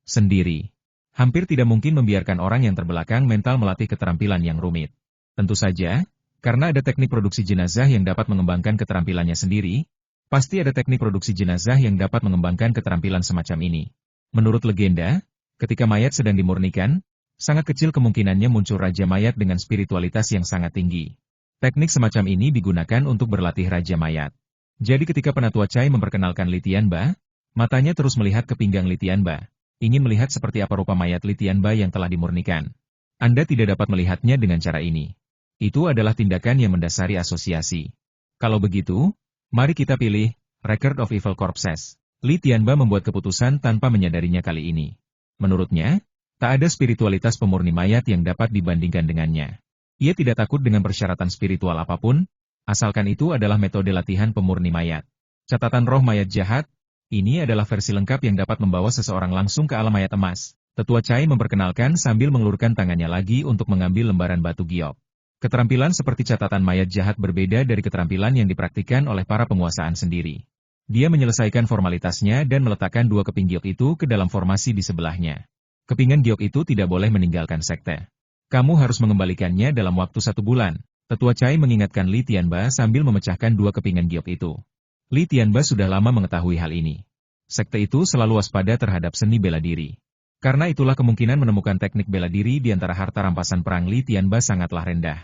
sendiri. Hampir tidak mungkin membiarkan orang yang terbelakang mental melatih keterampilan yang rumit. Tentu saja, karena ada teknik produksi jenazah yang dapat mengembangkan keterampilannya sendiri, pasti ada teknik produksi jenazah yang dapat mengembangkan keterampilan semacam ini. Menurut legenda, ketika mayat sedang dimurnikan, sangat kecil kemungkinannya muncul raja mayat dengan spiritualitas yang sangat tinggi. Teknik semacam ini digunakan untuk berlatih raja mayat. Jadi ketika Penatua Chai memperkenalkan Li Tianba, matanya terus melihat ke pinggang Li Tianba, ingin melihat seperti apa rupa mayat Li Tianba yang telah dimurnikan. Anda tidak dapat melihatnya dengan cara ini. Itu adalah tindakan yang mendasari asosiasi. Kalau begitu, mari kita pilih Record of Evil Corpses. Li Tianba membuat keputusan tanpa menyadarinya kali ini. Menurutnya, tak ada spiritualitas pemurni mayat yang dapat dibandingkan dengannya. Ia tidak takut dengan persyaratan spiritual apapun, asalkan itu adalah metode latihan pemurni mayat. Catatan roh mayat jahat, ini adalah versi lengkap yang dapat membawa seseorang langsung ke alam mayat emas. Tetua Chai memperkenalkan sambil mengulurkan tangannya lagi untuk mengambil lembaran batu giok. Keterampilan seperti catatan mayat jahat berbeda dari keterampilan yang dipraktikkan oleh para penguasaan sendiri. Dia menyelesaikan formalitasnya dan meletakkan 2 keping giok itu ke dalam formasi di sebelahnya. Kepingan giok itu tidak boleh meninggalkan sekte. Kamu harus mengembalikannya dalam waktu 1 bulan. Tetua Chai mengingatkan Li Tianba sambil memecahkan 2 kepingan giok itu. Li Tianba sudah lama mengetahui hal ini. Sekte itu selalu waspada terhadap seni bela diri. Karena itulah kemungkinan menemukan teknik bela diri di antara harta rampasan perang Li Tianba sangatlah rendah.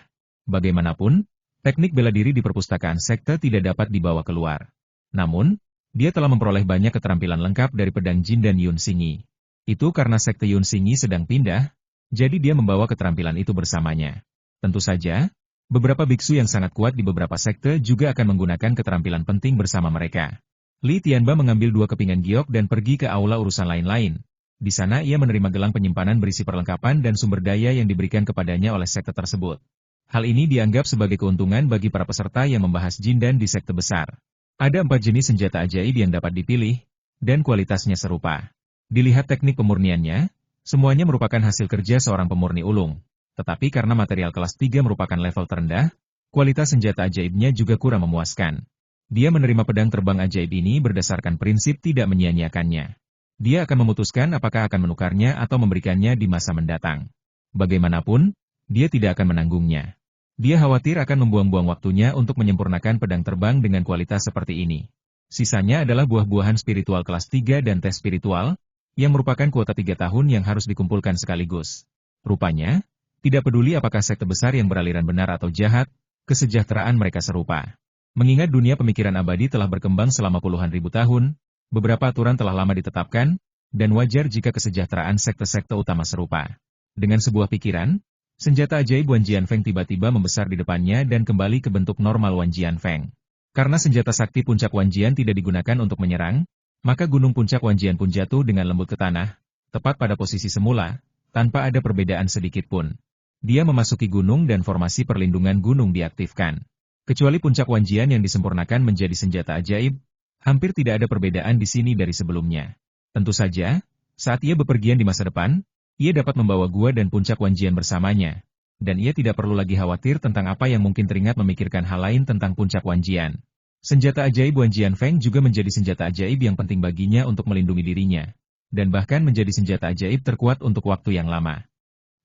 Bagaimanapun, teknik bela diri di perpustakaan sekte tidak dapat dibawa keluar. Namun, dia telah memperoleh banyak keterampilan lengkap dari pedang Jin dan Yun Xingyi. Itu karena sekte Yun Xingyi sedang pindah, jadi dia membawa keterampilan itu bersamanya. Tentu saja, beberapa biksu yang sangat kuat di beberapa sekte juga akan menggunakan keterampilan penting bersama mereka. Li Tianba mengambil 2 kepingan giok dan pergi ke aula urusan lain-lain. Di sana ia menerima gelang penyimpanan berisi perlengkapan dan sumber daya yang diberikan kepadanya oleh sekte tersebut. Hal ini dianggap sebagai keuntungan bagi para peserta yang membahas jindan di sekte besar. Ada 4 jenis senjata ajaib yang dapat dipilih, dan kualitasnya serupa. Dilihat teknik pemurniannya, semuanya merupakan hasil kerja seorang pemurni ulung. Tetapi karena material kelas 3 merupakan level terendah, kualitas senjata ajaibnya juga kurang memuaskan. Dia menerima pedang terbang ajaib ini berdasarkan prinsip tidak menyia-nyiakannya. Dia akan memutuskan apakah akan menukarnya atau memberikannya di masa mendatang. Bagaimanapun, dia tidak akan menanggungnya. Dia khawatir akan membuang-buang waktunya untuk menyempurnakan pedang terbang dengan kualitas seperti ini. Sisanya adalah buah-buahan spiritual kelas 3 dan tes spiritual, yang merupakan kuota 3 tahun yang harus dikumpulkan sekaligus. Rupanya, tidak peduli apakah sekte besar yang beraliran benar atau jahat, kesejahteraan mereka serupa. Mengingat dunia pemikiran abadi telah berkembang selama puluhan ribu tahun, beberapa aturan telah lama ditetapkan, dan wajar jika kesejahteraan sekte-sekte utama serupa. Dengan sebuah pikiran, senjata ajaib Wan Jianfeng tiba-tiba membesar di depannya dan kembali ke bentuk normal Wan Jianfeng. Karena senjata sakti puncak Wan Jian tidak digunakan untuk menyerang, maka gunung puncak Wan Jian pun jatuh dengan lembut ke tanah, tepat pada posisi semula, tanpa ada perbedaan sedikit pun. Dia memasuki gunung dan formasi perlindungan gunung diaktifkan. Kecuali puncak Wan Jian yang disempurnakan menjadi senjata ajaib, hampir tidak ada perbedaan di sini dari sebelumnya. Tentu saja, saat ia bepergian di masa depan, ia dapat membawa gua dan puncak Wan Jian bersamanya, dan ia tidak perlu lagi khawatir tentang apa yang mungkin teringat memikirkan hal lain tentang puncak Wan Jian. Senjata ajaib Wan Jianfeng juga menjadi senjata ajaib yang penting baginya untuk melindungi dirinya, dan bahkan menjadi senjata ajaib terkuat untuk waktu yang lama.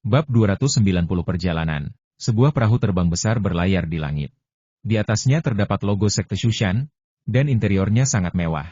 Bab 290 Perjalanan. Sebuah perahu terbang besar berlayar di langit. Di atasnya terdapat logo sekte Shushan, dan interiornya sangat mewah.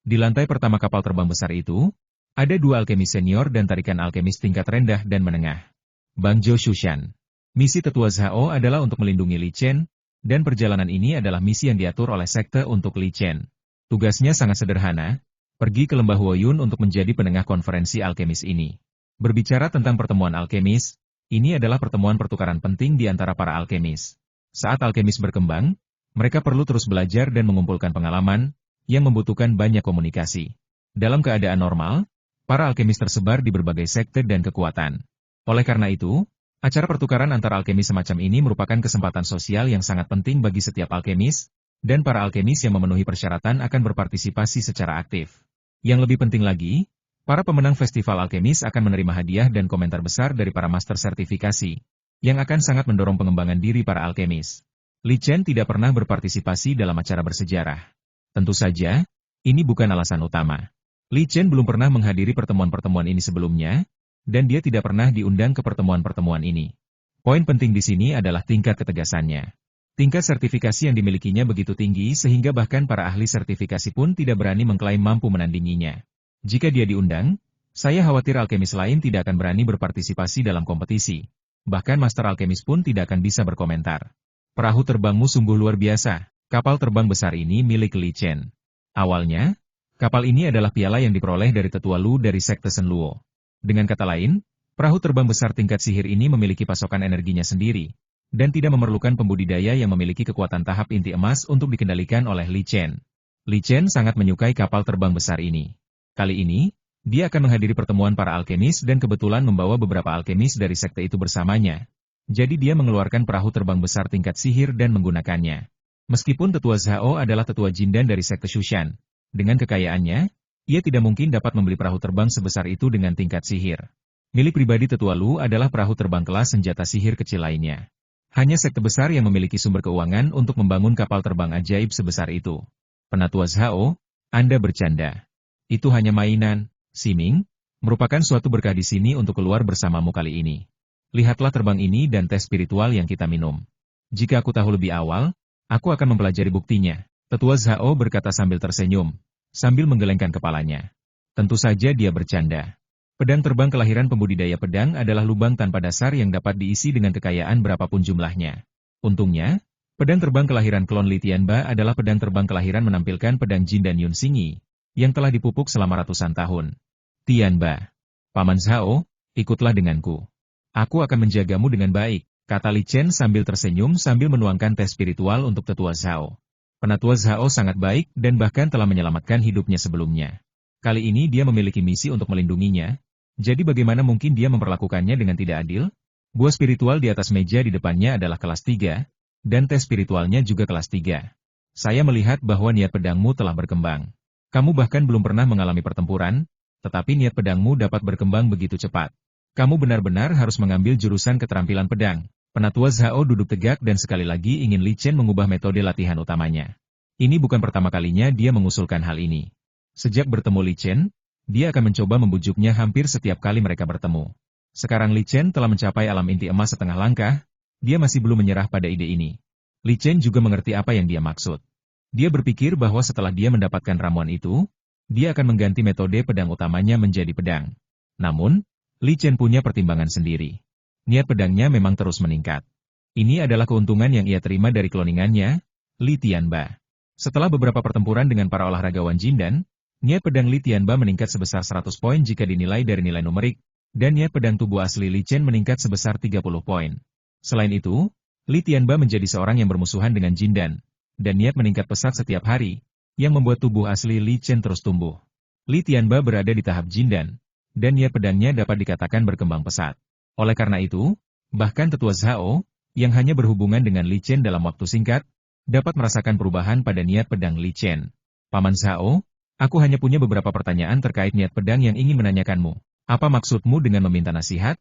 Di lantai pertama kapal terbang besar itu, ada dua alkemis senior dan tarikan alkemis tingkat rendah dan menengah. Bangzhou Shushan. Misi Tetua Zhao adalah untuk melindungi Li Chen, dan perjalanan ini adalah misi yang diatur oleh sekte untuk Li Chen. Tugasnya sangat sederhana, pergi ke lembah Huoyun untuk menjadi penengah konferensi alkemis ini. Berbicara tentang pertemuan alkemis, ini adalah pertemuan pertukaran penting di antara para alkemis. Saat alkemis berkembang, mereka perlu terus belajar dan mengumpulkan pengalaman, yang membutuhkan banyak komunikasi. Dalam keadaan normal, para alkemis tersebar di berbagai sekte dan kekuatan. Oleh karena itu, acara pertukaran antar alkemis semacam ini merupakan kesempatan sosial yang sangat penting bagi setiap alkemis, dan para alkemis yang memenuhi persyaratan akan berpartisipasi secara aktif. Yang lebih penting lagi, para pemenang festival alkemis akan menerima hadiah dan komentar besar dari para master sertifikasi, yang akan sangat mendorong pengembangan diri para alkemis. Li Chen tidak pernah berpartisipasi dalam acara bersejarah. Tentu saja, ini bukan alasan utama. Li Chen belum pernah menghadiri pertemuan-pertemuan ini sebelumnya, dan dia tidak pernah diundang ke pertemuan-pertemuan ini. Poin penting di sini adalah tingkat ketegasannya. Tingkat sertifikasi yang dimilikinya begitu tinggi sehingga bahkan para ahli sertifikasi pun tidak berani mengklaim mampu menandinginya. Jika dia diundang, saya khawatir alkemis lain tidak akan berani berpartisipasi dalam kompetisi. Bahkan master alkemis pun tidak akan bisa berkomentar. Perahu terbangmu sungguh luar biasa. Kapal terbang besar ini milik Li Chen. Awalnya, kapal ini adalah piala yang diperoleh dari tetua Lu dari sekte Shen Luo. Dengan kata lain, perahu terbang besar tingkat sihir ini memiliki pasokan energinya sendiri, dan tidak memerlukan pembudidaya yang memiliki kekuatan tahap inti emas untuk dikendalikan oleh Li Chen. Li Chen sangat menyukai kapal terbang besar ini. Kali ini, dia akan menghadiri pertemuan para alkemis dan kebetulan membawa beberapa alkemis dari sekte itu bersamanya. Jadi dia mengeluarkan perahu terbang besar tingkat sihir dan menggunakannya. Meskipun Tetua Zhao adalah tetua jindan dari sekte Shushan, dengan kekayaannya, ia tidak mungkin dapat membeli perahu terbang sebesar itu dengan tingkat sihir. Milik pribadi Tetua Lu adalah perahu terbang kelas senjata sihir kecil lainnya. Hanya sekte besar yang memiliki sumber keuangan untuk membangun kapal terbang ajaib sebesar itu. Penatua Zhao, Anda bercanda. Itu hanya mainan, Siming, merupakan suatu berkah di sini untuk keluar bersamamu kali ini. Lihatlah terbang ini dan tes spiritual yang kita minum. Jika aku tahu lebih awal, aku akan mempelajari buktinya. Tetua Zhao berkata sambil tersenyum, sambil menggelengkan kepalanya. Tentu saja dia bercanda. Pedang terbang kelahiran pembudidaya pedang adalah lubang tanpa dasar yang dapat diisi dengan kekayaan berapapun jumlahnya. Untungnya, pedang terbang kelahiran klon Li Tianba adalah pedang terbang kelahiran menampilkan pedang Jin dan Yun Xingyi, yang telah dipupuk selama ratusan tahun. Tianba, Paman Zhao, ikutlah denganku. Aku akan menjagamu dengan baik, kata Li Chen sambil tersenyum sambil menuangkan tes spiritual untuk Tetua Zhao. Penatua Zhao sangat baik dan bahkan telah menyelamatkan hidupnya sebelumnya. Kali ini dia memiliki misi untuk melindunginya, jadi bagaimana mungkin dia memperlakukannya dengan tidak adil? Buah spiritual di atas meja di depannya adalah kelas 3, dan tes spiritualnya juga kelas 3. Saya melihat bahwa niat pedangmu telah berkembang. Kamu bahkan belum pernah mengalami pertempuran, tetapi niat pedangmu dapat berkembang begitu cepat. Kamu benar-benar harus mengambil jurusan keterampilan pedang. Penatua Zhao duduk tegak dan sekali lagi ingin Li Chen mengubah metode latihan utamanya. Ini bukan pertama kalinya dia mengusulkan hal ini. Sejak bertemu Li Chen, dia akan mencoba membujuknya hampir setiap kali mereka bertemu. Sekarang Li Chen telah mencapai alam inti emas setengah langkah, dia masih belum menyerah pada ide ini. Li Chen juga mengerti apa yang dia maksud. Dia berpikir bahwa setelah dia mendapatkan ramuan itu, dia akan mengganti metode pedang utamanya menjadi pedang. Namun, Li Chen punya pertimbangan sendiri. Niat pedangnya memang terus meningkat. Ini adalah keuntungan yang ia terima dari kloningannya, Li Tianba. Setelah beberapa pertempuran dengan para olahragawan Jindan, niat pedang Li Tianba meningkat sebesar 100 poin jika dinilai dari nilai numerik, dan niat pedang tubuh asli Li Chen meningkat sebesar 30 poin. Selain itu, Li Tianba menjadi seorang yang bermusuhan dengan Jindan, dan niat meningkat pesat setiap hari, yang membuat tubuh asli Li Chen terus tumbuh. Li Tianba berada di tahap Jindan, dan niat pedangnya dapat dikatakan berkembang pesat. Oleh karena itu, bahkan tetua Zhao, yang hanya berhubungan dengan Li Chen dalam waktu singkat, dapat merasakan perubahan pada niat pedang Li Chen. Paman Zhao, aku hanya punya beberapa pertanyaan terkait niat pedang yang ingin menanyakanmu. Apa maksudmu dengan meminta nasihat?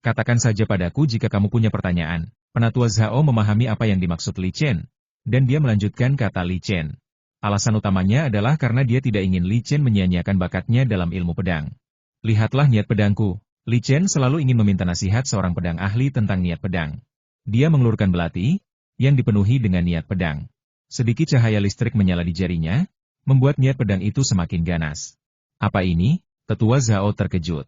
Katakan saja padaku jika kamu punya pertanyaan. Penatua Zhao memahami apa yang dimaksud Li Chen, dan dia melanjutkan kata Li Chen. Alasan utamanya adalah karena dia tidak ingin Li Chen menyia-nyiakan bakatnya dalam ilmu pedang. Lihatlah niat pedangku. Li Chen selalu ingin meminta nasihat seorang pedang ahli tentang niat pedang. Dia mengelurkan belati, yang dipenuhi dengan niat pedang. Sedikit cahaya listrik menyala di jarinya, membuat niat pedang itu semakin ganas. Apa ini? Tetua Zhao terkejut.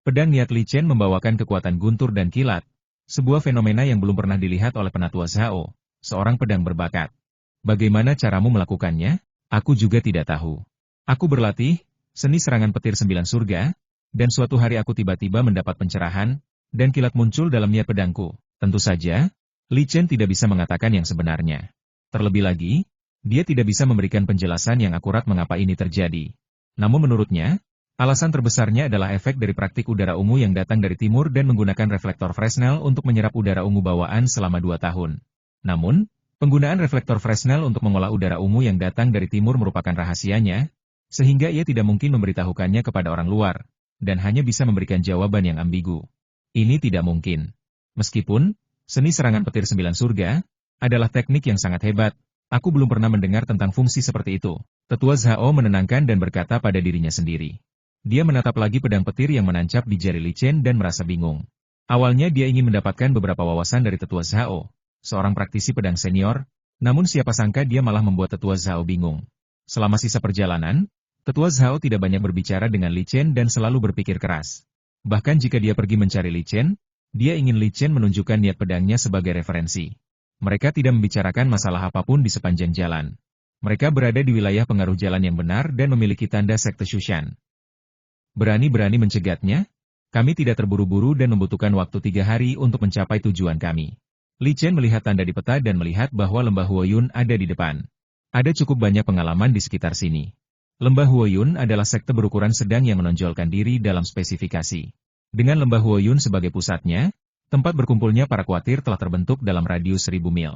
Pedang niat Li Chen membawakan kekuatan guntur dan kilat, sebuah fenomena yang belum pernah dilihat oleh penatua Zhao, seorang pedang berbakat. Bagaimana caramu melakukannya? Aku juga tidak tahu. Aku berlatih, seni serangan petir 9 surga, dan suatu hari aku tiba-tiba mendapat pencerahan, dan kilat muncul dalam niat pedangku. Tentu saja, Li Chen tidak bisa mengatakan yang sebenarnya. Terlebih lagi, dia tidak bisa memberikan penjelasan yang akurat mengapa ini terjadi. Namun menurutnya, alasan terbesarnya adalah efek dari praktik udara ungu yang datang dari timur dan menggunakan reflektor Fresnel untuk menyerap udara ungu bawaan selama 2 tahun. Namun, penggunaan reflektor Fresnel untuk mengolah udara ungu yang datang dari timur merupakan rahasianya, sehingga ia tidak mungkin memberitahukannya kepada orang luar, dan hanya bisa memberikan jawaban yang ambigu. Ini tidak mungkin. Meskipun, seni serangan petir 9 surga, adalah teknik yang sangat hebat, aku belum pernah mendengar tentang fungsi seperti itu. Tetua Zhao menenangkan dan berkata pada dirinya sendiri. Dia menatap lagi pedang petir yang menancap di jari Li Chen dan merasa bingung. Awalnya dia ingin mendapatkan beberapa wawasan dari Tetua Zhao, seorang praktisi pedang senior, namun siapa sangka dia malah membuat Tetua Zhao bingung. Selama sisa perjalanan, Tetua Zhao tidak banyak berbicara dengan Li Chen dan selalu berpikir keras. Bahkan jika dia pergi mencari Li Chen, dia ingin Li Chen menunjukkan niat pedangnya sebagai referensi. Mereka tidak membicarakan masalah apapun di sepanjang jalan. Mereka berada di wilayah pengaruh jalan yang benar dan memiliki tanda sekte Shushan. Berani-berani mencegatnya? Kami tidak terburu-buru dan membutuhkan waktu 3 hari untuk mencapai tujuan kami. Li Chen melihat tanda di peta dan melihat bahwa lembah Huoyun ada di depan. Ada cukup banyak pengalaman di sekitar sini. Lembah Huoyun adalah sekte berukuran sedang yang menonjolkan diri dalam spesifikasi. Dengan lembah Huoyun sebagai pusatnya, tempat berkumpulnya para kuatir telah terbentuk dalam radius 1000 mil.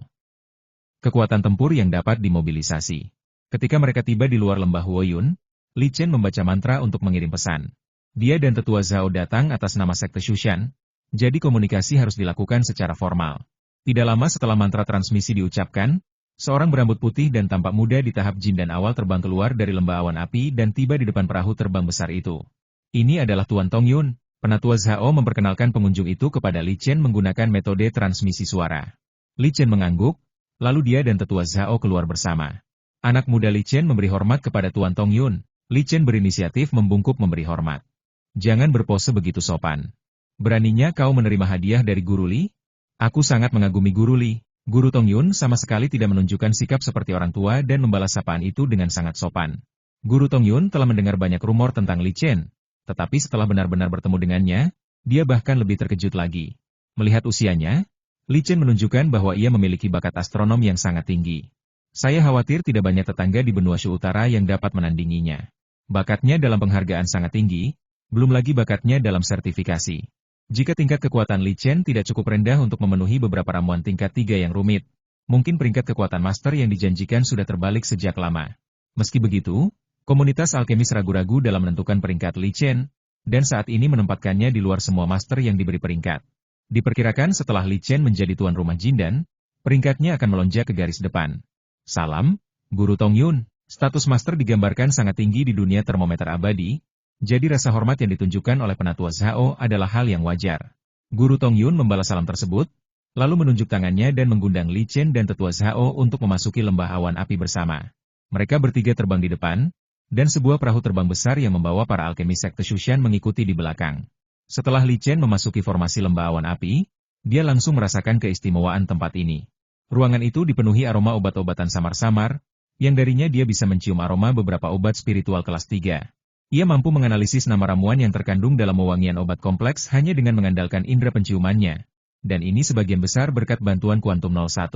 Kekuatan tempur yang dapat dimobilisasi. Ketika mereka tiba di luar lembah Huoyun, Li Chen membaca mantra untuk mengirim pesan. Dia dan tetua Zhao datang atas nama sekte Shushan, jadi komunikasi harus dilakukan secara formal. Tidak lama setelah mantra transmisi diucapkan, seorang berambut putih dan tampak muda di tahap jin dan awal terbang keluar dari lembah awan api dan tiba di depan perahu terbang besar itu. Ini adalah Tuan Tong Yun. Penatua Zhao memperkenalkan pengunjung itu kepada Li Chen menggunakan metode transmisi suara. Li Chen mengangguk, lalu dia dan tetua Zhao keluar bersama. Anak muda Li Chen memberi hormat kepada Tuan Tong Yun. Li Chen berinisiatif membungkuk memberi hormat. Jangan berpose begitu sopan. Beraninya kau menerima hadiah dari Guru Li? Aku sangat mengagumi Guru Li. Guru Tong Yun sama sekali tidak menunjukkan sikap seperti orang tua dan membalas sapaan itu dengan sangat sopan. Guru Tong Yun telah mendengar banyak rumor tentang Li Chen. Tetapi setelah benar-benar bertemu dengannya, dia bahkan lebih terkejut lagi. Melihat usianya, Li Chen menunjukkan bahwa ia memiliki bakat astronom yang sangat tinggi. Saya khawatir tidak banyak tetangga di benua Shu Utara yang dapat menandinginya. Bakatnya dalam penghargaan sangat tinggi, belum lagi bakatnya dalam sertifikasi. Jika tingkat kekuatan Li Chen tidak cukup rendah untuk memenuhi beberapa ramuan tingkat 3 yang rumit, mungkin peringkat kekuatan master yang dijanjikan sudah terbalik sejak lama. Meski begitu, komunitas alkemis ragu-ragu dalam menentukan peringkat Li Chen, dan saat ini menempatkannya di luar semua master yang diberi peringkat. Diperkirakan setelah Li Chen menjadi tuan rumah Jindan, peringkatnya akan melonjak ke garis depan. Salam, Guru Tong Yun. Status master digambarkan sangat tinggi di dunia termometer abadi, jadi rasa hormat yang ditunjukkan oleh penatua Zhao adalah hal yang wajar. Guru Tong Yun membalas salam tersebut, lalu menunjuk tangannya dan menggundang Li Chen dan Tetua Zhao untuk memasuki lembah awan api bersama. Mereka bertiga terbang di depan, dan sebuah perahu terbang besar yang membawa para alkemis sekte Shushan mengikuti di belakang. Setelah Li Chen memasuki formasi lembah awan api, dia langsung merasakan keistimewaan tempat ini. Ruangan itu dipenuhi aroma obat-obatan samar-samar, yang darinya dia bisa mencium aroma beberapa obat spiritual kelas 3. Ia mampu menganalisis nama ramuan yang terkandung dalam wewangian obat kompleks hanya dengan mengandalkan indera penciumannya. Dan ini sebagian besar berkat bantuan kuantum 01.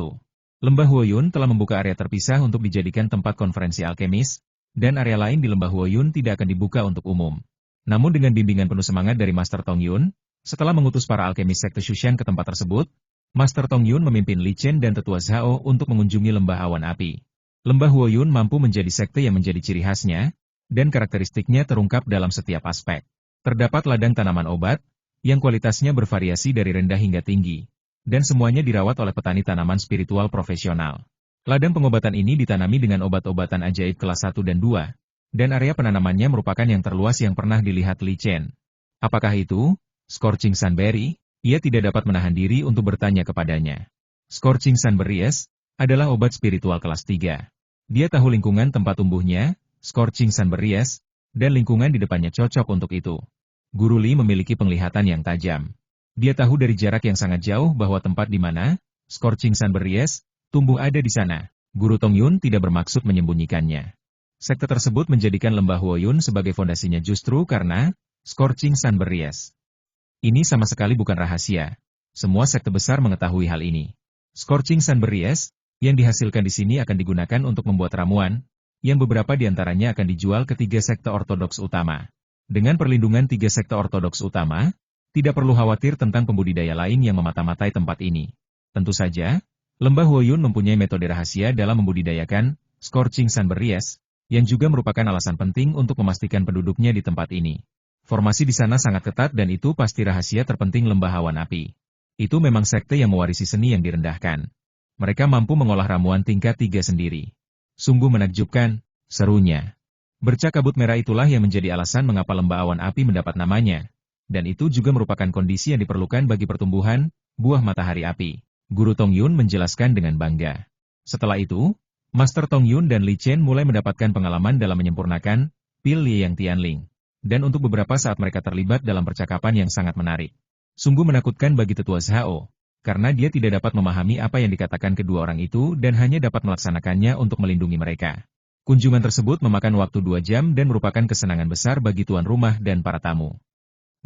Lembah Huoyun telah membuka area terpisah untuk dijadikan tempat konferensi alkemis, dan area lain di Lembah Huoyun tidak akan dibuka untuk umum. Namun dengan bimbingan penuh semangat dari Master Tong Yun, setelah mengutus para alkemis sekte Shushan ke tempat tersebut, Master Tong Yun memimpin Li Chen dan Tetua Zhao untuk mengunjungi lembah awan api. Lembah Huoyun mampu menjadi sekte yang menjadi ciri khasnya, dan karakteristiknya terungkap dalam setiap aspek. Terdapat ladang tanaman obat, yang kualitasnya bervariasi dari rendah hingga tinggi, dan semuanya dirawat oleh petani tanaman spiritual profesional. Ladang pengobatan ini ditanami dengan obat-obatan ajaib kelas 1 dan 2, dan area penanamannya merupakan yang terluas yang pernah dilihat Li Chen. Apakah itu? Scorching Sunberry? Ia tidak dapat menahan diri untuk bertanya kepadanya. Scorching Sunberries adalah obat spiritual kelas 3. Dia tahu lingkungan tempat tumbuhnya, Scorching Sunberries, dan lingkungan di depannya cocok untuk itu. Guru Li memiliki penglihatan yang tajam. Dia tahu dari jarak yang sangat jauh bahwa tempat di mana Scorching Sunberries tumbuh ada di sana. Guru Tong Yun tidak bermaksud menyembunyikannya. Sekte tersebut menjadikan lembah Huoyun sebagai fondasinya justru karena Scorching Sunberries. Ini sama sekali bukan rahasia. Semua sekte besar mengetahui hal ini. Scorching Sunberries yang dihasilkan di sini akan digunakan untuk membuat ramuan, yang beberapa di antaranya akan dijual ke 3 sekte ortodoks utama. Dengan perlindungan 3 sekte ortodoks utama, tidak perlu khawatir tentang pembudidaya lain yang memata-matai tempat ini. Tentu saja, lembah Huoyun mempunyai metode rahasia dalam membudidayakan Scorching Sunberries, yang juga merupakan alasan penting untuk memastikan penduduknya di tempat ini. Formasi di sana sangat ketat dan itu pasti rahasia terpenting lembah awan api. Itu memang sekte yang mewarisi seni yang direndahkan. Mereka mampu mengolah ramuan tingkat 3 sendiri. Sungguh menakjubkan, serunya. Bercak kabut merah itulah yang menjadi alasan mengapa lembah awan api mendapat namanya. Dan itu juga merupakan kondisi yang diperlukan bagi pertumbuhan buah matahari api. Guru Tong Yun menjelaskan dengan bangga. Setelah itu, Master Tong Yun dan Li Chen mulai mendapatkan pengalaman dalam menyempurnakan pil Liang Tianling. Dan untuk beberapa saat mereka terlibat dalam percakapan yang sangat menarik. Sungguh menakutkan bagi Tetua Zhao. Karena dia tidak dapat memahami apa yang dikatakan kedua orang itu dan hanya dapat melaksanakannya untuk melindungi mereka. Kunjungan tersebut memakan waktu 2 jam dan merupakan kesenangan besar bagi tuan rumah dan para tamu.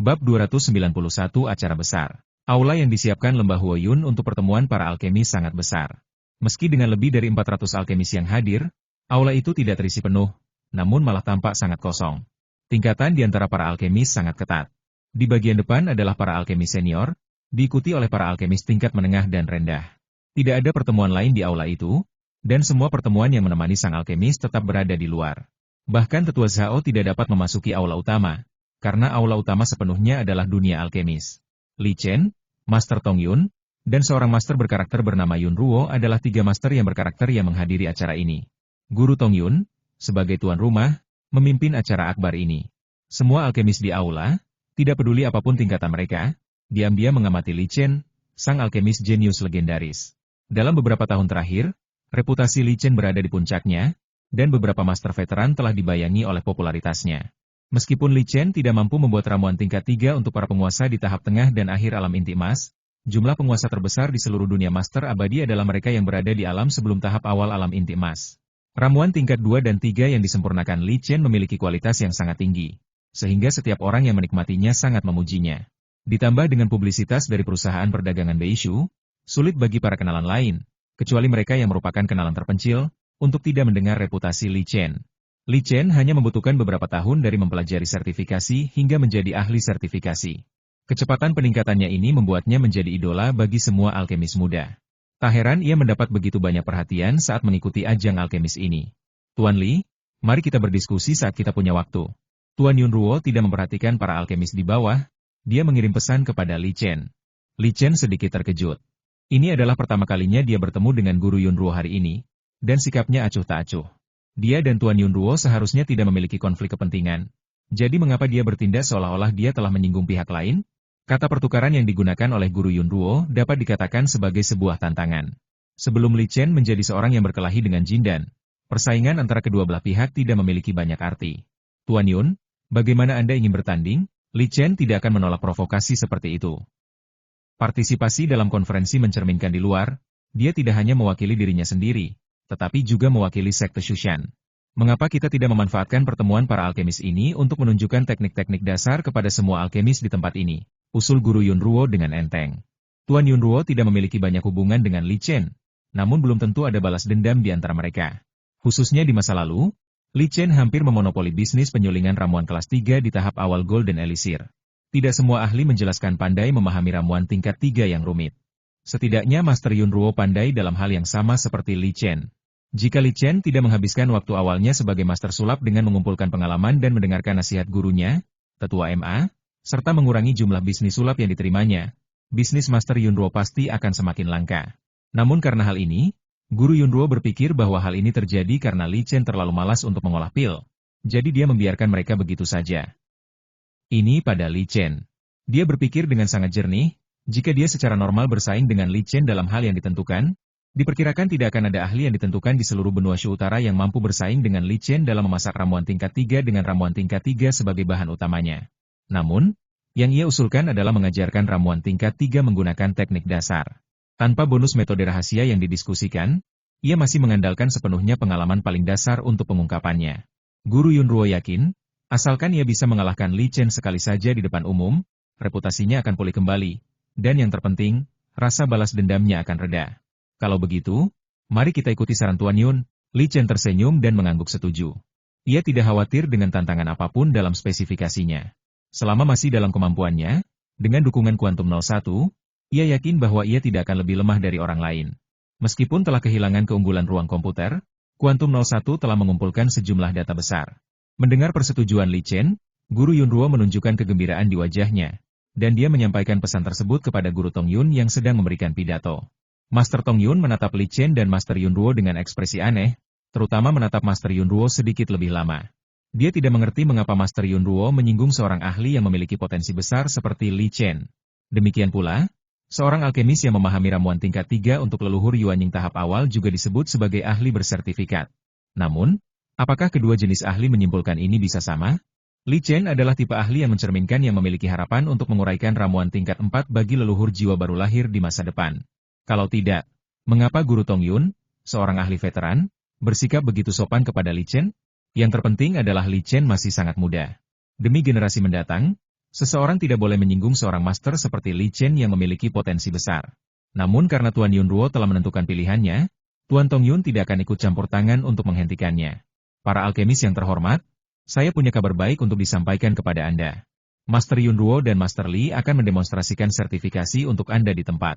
Bab 291 Acara Besar. Aula yang disiapkan lembah Huoyun untuk pertemuan para alkemis sangat besar. Meski dengan lebih dari 400 alkemis yang hadir, aula itu tidak terisi penuh, namun malah tampak sangat kosong. Tingkatan di antara para alkemis sangat ketat. Di bagian depan adalah para alkemis senior, diikuti oleh para alkemis tingkat menengah dan rendah. Tidak ada pertemuan lain di aula itu, dan semua pertemuan yang menemani sang alkemis tetap berada di luar. Bahkan Tetua Zhao tidak dapat memasuki aula utama, karena aula utama sepenuhnya adalah dunia alkemis. Li Chen, Master Tong Yun, dan seorang master berkarakter bernama Yun Ruo adalah 3 master yang berkarakter yang menghadiri acara ini. Guru Tong Yun, sebagai tuan rumah, memimpin acara akbar ini. Semua alkemis di aula, tidak peduli apapun tingkatan mereka, diam-diam mengamati Li Chen, sang alkemis jenius legendaris. Dalam beberapa tahun terakhir, reputasi Li Chen berada di puncaknya, dan beberapa master veteran telah dibayangi oleh popularitasnya. Meskipun Li Chen tidak mampu membuat ramuan tingkat 3 untuk para penguasa di tahap tengah dan akhir alam inti emas, jumlah penguasa terbesar di seluruh dunia master abadi adalah mereka yang berada di alam sebelum tahap awal alam inti emas. Ramuan tingkat 2 dan 3 yang disempurnakan Li Chen memiliki kualitas yang sangat tinggi, sehingga setiap orang yang menikmatinya sangat memujinya. Ditambah dengan publisitas dari perusahaan perdagangan Beishu, sulit bagi para kenalan lain, kecuali mereka yang merupakan kenalan terpencil, untuk tidak mendengar reputasi Li Chen. Li Chen hanya membutuhkan beberapa tahun dari mempelajari sertifikasi hingga menjadi ahli sertifikasi. Kecepatan peningkatannya ini membuatnya menjadi idola bagi semua alkemis muda. Tak heran ia mendapat begitu banyak perhatian saat mengikuti ajang alkemis ini. Tuan Li, mari kita berdiskusi saat kita punya waktu. Tuan Yun Ruo tidak memperhatikan para alkemis di bawah. Dia mengirim pesan kepada Li Chen. Li Chen sedikit terkejut. Ini adalah pertama kalinya dia bertemu dengan Guru Yun Ruo hari ini, dan sikapnya acuh tak acuh. Dia dan Tuan Yun Ruo seharusnya tidak memiliki konflik kepentingan. Jadi mengapa dia bertindak seolah-olah dia telah menyinggung pihak lain? Kata pertukaran yang digunakan oleh Guru Yunruo dapat dikatakan sebagai sebuah tantangan. Sebelum Li Chen menjadi seorang yang berkelahi dengan Jindan, persaingan antara kedua belah pihak tidak memiliki banyak arti. Tuan Yun, bagaimana Anda ingin bertanding? Li Chen tidak akan menolak provokasi seperti itu. Partisipasi dalam konferensi mencerminkan di luar, dia tidak hanya mewakili dirinya sendiri, tetapi juga mewakili sekte Shushan. Mengapa kita tidak memanfaatkan pertemuan para alkemis ini untuk menunjukkan teknik-teknik dasar kepada semua alkemis di tempat ini? Usul Guru Yunruo dengan enteng. Tuan Yunruo tidak memiliki banyak hubungan dengan Li Chen, namun belum tentu ada balas dendam di antara mereka. Khususnya di masa lalu, Li Chen hampir memonopoli bisnis penyulingan ramuan kelas 3 di tahap awal Golden Elixir. Tidak semua ahli menjelaskan pandai memahami ramuan tingkat 3 yang rumit. Setidaknya Master Yunruo pandai dalam hal yang sama seperti Li Chen. Jika Li Chen tidak menghabiskan waktu awalnya sebagai master sulap dengan mengumpulkan pengalaman dan mendengarkan nasihat gurunya, tetua MA, serta mengurangi jumlah bisnis sulap yang diterimanya, bisnis Master Yunruo pasti akan semakin langka. Namun karena hal ini, Guru Yunruo berpikir bahwa hal ini terjadi karena Li Chen terlalu malas untuk mengolah pil. Jadi dia membiarkan mereka begitu saja. Ini pada Li Chen. Dia berpikir dengan sangat jernih, jika dia secara normal bersaing dengan Li Chen dalam hal yang ditentukan, diperkirakan tidak akan ada ahli yang ditentukan di seluruh benua Shu Utara yang mampu bersaing dengan Li Chen dalam memasak ramuan tingkat 3 dengan ramuan tingkat 3 sebagai bahan utamanya. Namun, yang ia usulkan adalah mengajarkan ramuan tingkat 3 menggunakan teknik dasar. Tanpa bonus metode rahasia yang didiskusikan, ia masih mengandalkan sepenuhnya pengalaman paling dasar untuk pengungkapannya. Guru Yunruo yakin, asalkan ia bisa mengalahkan Li Chen sekali saja di depan umum, reputasinya akan pulih kembali, dan yang terpenting, rasa balas dendamnya akan reda. Kalau begitu, mari kita ikuti saran Tuan Yun. Li Chen tersenyum dan mengangguk setuju. Ia tidak khawatir dengan tantangan apapun dalam spesifikasinya. Selama masih dalam kemampuannya, dengan dukungan Kuantum 01, ia yakin bahwa ia tidak akan lebih lemah dari orang lain. Meskipun telah kehilangan keunggulan ruang komputer, Kuantum 01 telah mengumpulkan sejumlah data besar. Mendengar persetujuan Li Chen, Guru Yunruo menunjukkan kegembiraan di wajahnya, dan dia menyampaikan pesan tersebut kepada Guru Tong Yun yang sedang memberikan pidato. Master Tong Yun menatap Li Chen dan Master Yunruo dengan ekspresi aneh, terutama menatap Master Yunruo sedikit lebih lama. Dia tidak mengerti mengapa Master Yunruo menyinggung seorang ahli yang memiliki potensi besar seperti Li Chen. Demikian pula, seorang alkemis yang memahami ramuan tingkat 3 untuk leluhur Yuanying tahap awal juga disebut sebagai ahli bersertifikat. Namun, apakah kedua jenis ahli menyimpulkan ini bisa sama? Li Chen adalah tipe ahli yang mencerminkan yang memiliki harapan untuk menguraikan ramuan tingkat 4 bagi leluhur jiwa baru lahir di masa depan. Kalau tidak, mengapa Guru Tong Yun, seorang ahli veteran, bersikap begitu sopan kepada Li Chen? Yang terpenting adalah Li Chen masih sangat muda. Demi generasi mendatang, seseorang tidak boleh menyinggung seorang master seperti Li Chen yang memiliki potensi besar. Namun karena Tuan Yunruo telah menentukan pilihannya, Tuan Tong Yun tidak akan ikut campur tangan untuk menghentikannya. Para alkemis yang terhormat, saya punya kabar baik untuk disampaikan kepada Anda. Master Yunruo dan Master Li akan mendemonstrasikan sertifikasi untuk Anda di tempat.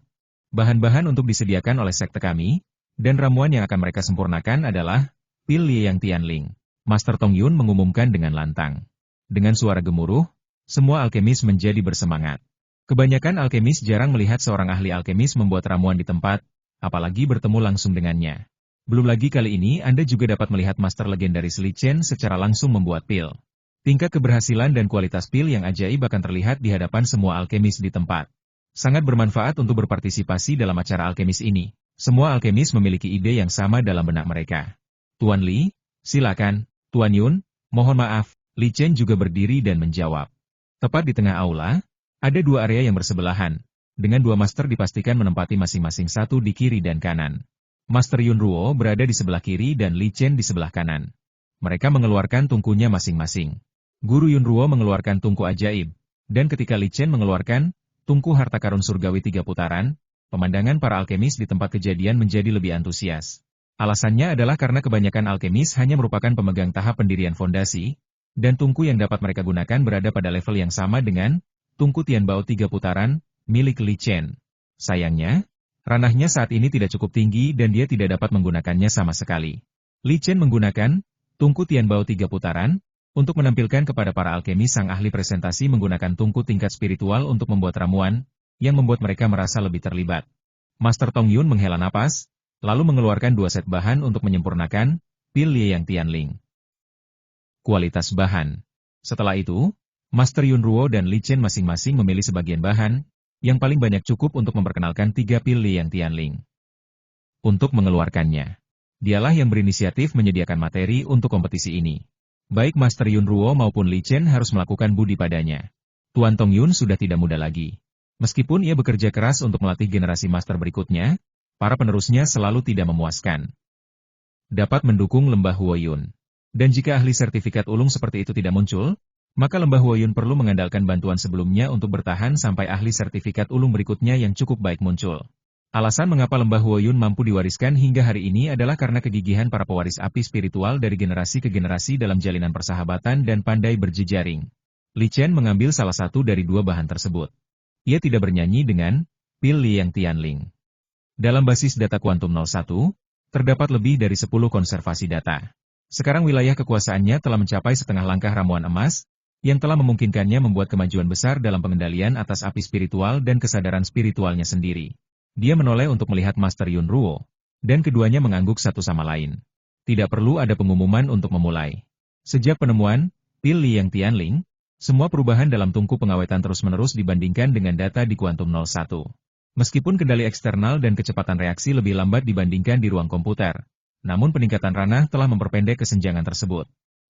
Bahan-bahan untuk disediakan oleh sekte kami, dan ramuan yang akan mereka sempurnakan adalah pil Li Yang Tianling. Master Tong Yun mengumumkan dengan lantang. Dengan suara gemuruh, semua alkemis menjadi bersemangat. Kebanyakan alkemis jarang melihat seorang ahli alkemis membuat ramuan di tempat, apalagi bertemu langsung dengannya. Belum lagi kali ini Anda juga dapat melihat master legendaris Li Chen secara langsung membuat pil. Tingkat keberhasilan dan kualitas pil yang ajaib akan terlihat di hadapan semua alkemis di tempat. Sangat bermanfaat untuk berpartisipasi dalam acara alkemis ini. Semua alkemis memiliki ide yang sama dalam benak mereka. Tuan Li, silakan. Tuan Yun, mohon maaf. Li Chen juga berdiri dan menjawab. Tepat di tengah aula, ada dua area yang bersebelahan, dengan dua master dipastikan menempati masing-masing satu di kiri dan kanan. Master Yunruo berada di sebelah kiri dan Li Chen di sebelah kanan. Mereka mengeluarkan tungkunya masing-masing. Guru Yunruo mengeluarkan tungku ajaib, dan ketika Li Chen mengeluarkan tungku harta karun surgawi 3 putaran, pemandangan para alkemis di tempat kejadian menjadi lebih antusias. Alasannya adalah karena kebanyakan alkemis hanya merupakan pemegang tahap pendirian fondasi, dan tungku yang dapat mereka gunakan berada pada level yang sama dengan tungku Tianbao 3 putaran, milik Li Chen. Sayangnya, ranahnya saat ini tidak cukup tinggi dan dia tidak dapat menggunakannya sama sekali. Li Chen menggunakan tungku Tianbao 3 putaran, untuk menampilkan kepada para alkemis sang ahli presentasi menggunakan tungku tingkat spiritual untuk membuat ramuan, yang membuat mereka merasa lebih terlibat. Master Tong Yun menghela napas, lalu mengeluarkan 2 set bahan untuk menyempurnakan pil Li Yang Tianling. Kualitas bahan. Setelah itu, Master Yunruo dan Li Chen masing-masing memilih sebagian bahan, yang paling banyak cukup untuk memperkenalkan 3 pil Liang Tianling. Untuk mengeluarkannya, dialah yang berinisiatif menyediakan materi untuk kompetisi ini. Baik Master Yunruo maupun Li Chen harus melakukan budi padanya. Tuan Tongyun sudah tidak muda lagi. Meskipun ia bekerja keras untuk melatih generasi master berikutnya, para penerusnya selalu tidak memuaskan. Dapat mendukung Lembah Huoyun. Dan jika ahli sertifikat ulung seperti itu tidak muncul, maka Lembah Huoyun perlu mengandalkan bantuan sebelumnya untuk bertahan sampai ahli sertifikat ulung berikutnya yang cukup baik muncul. Alasan mengapa Lembah Huoyun mampu diwariskan hingga hari ini adalah karena kegigihan para pewaris api spiritual dari generasi ke generasi dalam jalinan persahabatan dan pandai berjejaring. Li Chen mengambil salah satu dari 2 bahan tersebut. Ia tidak bernyanyi dengan pil Liang Tianling. Dalam basis data kuantum 01, terdapat lebih dari 10 konservasi data. Sekarang wilayah kekuasaannya telah mencapai setengah langkah ramuan emas, yang telah memungkinkannya membuat kemajuan besar dalam pengendalian atas api spiritual dan kesadaran spiritualnya sendiri. Dia menoleh untuk melihat Master Yunruo, dan keduanya mengangguk satu sama lain. Tidak perlu ada pengumuman untuk memulai. Sejak penemuan pil Liang Tianling, semua perubahan dalam tungku pengawetan terus-menerus dibandingkan dengan data di kuantum 01. Meskipun kendali eksternal dan kecepatan reaksi lebih lambat dibandingkan di ruang komputer, namun peningkatan ranah telah memperpendek kesenjangan tersebut.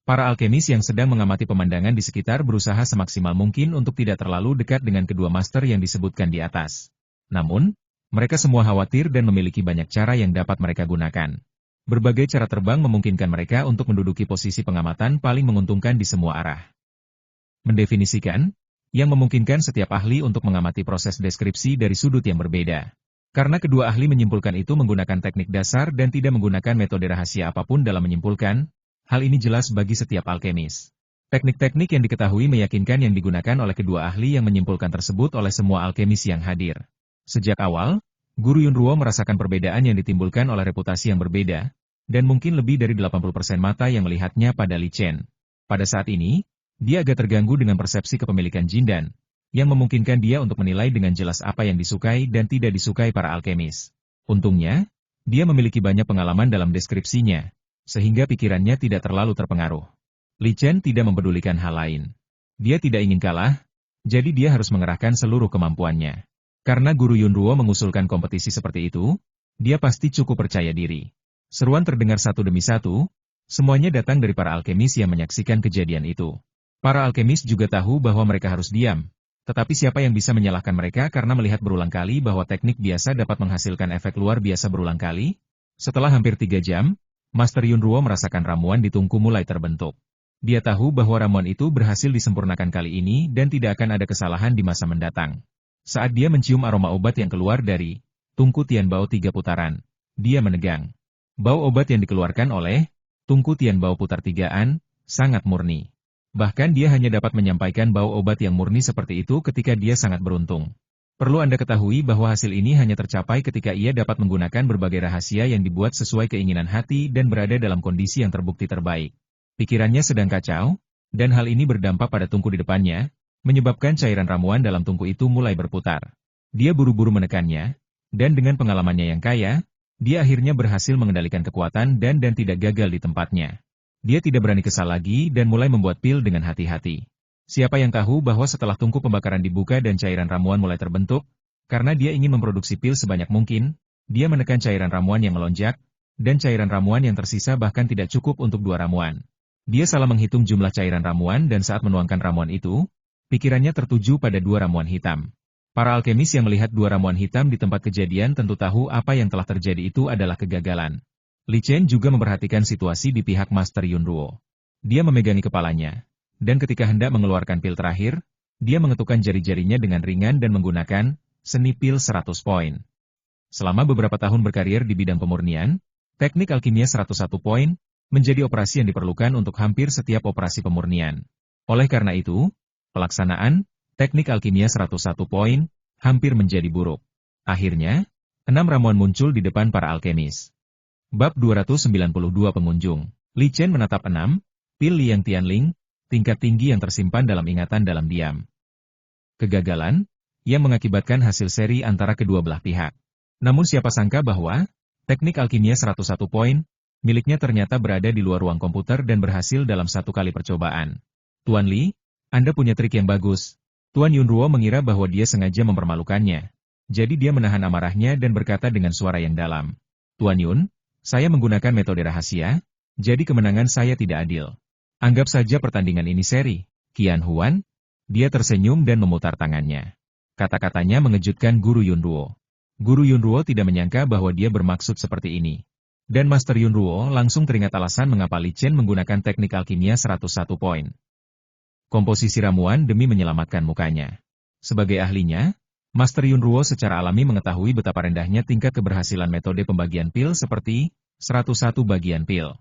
Para alkemis yang sedang mengamati pemandangan di sekitar berusaha semaksimal mungkin untuk tidak terlalu dekat dengan kedua master yang disebutkan di atas. Namun, mereka semua khawatir dan memiliki banyak cara yang dapat mereka gunakan. Berbagai cara terbang memungkinkan mereka untuk menduduki posisi pengamatan paling menguntungkan di semua arah. Mendefinisikan, yang memungkinkan setiap ahli untuk mengamati proses deskripsi dari sudut yang berbeda. Karena kedua ahli menyimpulkan itu menggunakan teknik dasar dan tidak menggunakan metode rahasia apapun dalam menyimpulkan, hal ini jelas bagi setiap alkemis. Teknik-teknik yang diketahui meyakinkan yang digunakan oleh kedua ahli yang menyimpulkan tersebut oleh semua alkemis yang hadir. Sejak awal, Guru Yunruo merasakan perbedaan yang ditimbulkan oleh reputasi yang berbeda, dan mungkin lebih dari 80% mata yang melihatnya pada Li Chen. Pada saat ini, dia agak terganggu dengan persepsi kepemilikan Jindan, yang memungkinkan dia untuk menilai dengan jelas apa yang disukai dan tidak disukai para alkemis. Untungnya, dia memiliki banyak pengalaman dalam deskripsinya, sehingga pikirannya tidak terlalu terpengaruh. Li Chen tidak mempedulikan hal lain. Dia tidak ingin kalah, jadi dia harus mengerahkan seluruh kemampuannya. Karena Guru Yunruo mengusulkan kompetisi seperti itu, dia pasti cukup percaya diri. Seruan terdengar satu demi satu, semuanya datang dari para alkemis yang menyaksikan kejadian itu. Para alkemis juga tahu bahwa mereka harus diam, tetapi siapa yang bisa menyalahkan mereka karena melihat berulang kali bahwa teknik biasa dapat menghasilkan efek luar biasa berulang kali? Setelah hampir 3 jam, Master Yunruo merasakan ramuan di tungku mulai terbentuk. Dia tahu bahwa ramuan itu berhasil disempurnakan kali ini dan tidak akan ada kesalahan di masa mendatang. Saat dia mencium aroma obat yang keluar dari tungku Tianbao 3 putaran, dia menegang. Bau obat yang dikeluarkan oleh tungku Tianbao putar 3-an sangat murni. Bahkan dia hanya dapat menyampaikan bau obat yang murni seperti itu ketika dia sangat beruntung. Perlu Anda ketahui bahwa hasil ini hanya tercapai ketika ia dapat menggunakan berbagai rahasia yang dibuat sesuai keinginan hati dan berada dalam kondisi yang terbukti terbaik. Pikirannya sedang kacau, dan hal ini berdampak pada tungku di depannya, menyebabkan cairan ramuan dalam tungku itu mulai berputar. Dia buru-buru menekannya, dan dengan pengalamannya yang kaya, dia akhirnya berhasil mengendalikan kekuatan dan tidak gagal di tempatnya. Dia tidak berani kesal lagi dan mulai membuat pil dengan hati-hati. Siapa yang tahu bahwa setelah tungku pembakaran dibuka dan cairan ramuan mulai terbentuk, karena dia ingin memproduksi pil sebanyak mungkin, dia menekan cairan ramuan yang melonjak, dan cairan ramuan yang tersisa bahkan tidak cukup untuk 2 ramuan. Dia salah menghitung jumlah cairan ramuan dan saat menuangkan ramuan itu, pikirannya tertuju pada 2 ramuan hitam. Para alkemis yang melihat 2 ramuan hitam di tempat kejadian tentu tahu apa yang telah terjadi itu adalah kegagalan. Li Chen juga memperhatikan situasi di pihak Master Yunruo. Dia memegangi kepalanya, dan ketika hendak mengeluarkan pil terakhir, dia mengetukkan jari-jarinya dengan ringan dan menggunakan seni pil 100 poin. Selama beberapa tahun berkarir di bidang pemurnian, teknik alkimia 101 poin menjadi operasi yang diperlukan untuk hampir setiap operasi pemurnian. Oleh karena itu, pelaksanaan teknik alkimia 101 poin hampir menjadi buruk. Akhirnya, 6 ramuan muncul di depan para alkemis. Bab 292 pengunjung. Li Chen menatap 6 pil Liang Tianling, tingkat tinggi yang tersimpan dalam ingatan dalam diam. Kegagalan, yang mengakibatkan hasil seri antara kedua belah pihak. Namun siapa sangka bahwa, teknik alkimia 101 poin, miliknya ternyata berada di luar ruang komputer dan berhasil dalam 1 kali percobaan. Tuan Li, Anda punya trik yang bagus. Tuan Yunruo mengira bahwa dia sengaja mempermalukannya. Jadi dia menahan amarahnya dan berkata dengan suara yang dalam. Tuan Yun, saya menggunakan metode rahasia, jadi kemenangan saya tidak adil. Anggap saja pertandingan ini seri. Qian Huan. Dia tersenyum dan memutar tangannya. Kata-katanya mengejutkan Guru Yunruo. Guru Yunruo tidak menyangka bahwa dia bermaksud seperti ini. Dan Master Yunruo langsung teringat alasan mengapa Li Chen menggunakan teknik alkimia 101 poin. Komposisi ramuan demi menyelamatkan mukanya. Sebagai ahlinya, Master Yunruo secara alami mengetahui betapa rendahnya tingkat keberhasilan metode pembagian pil seperti 101 bagian pil.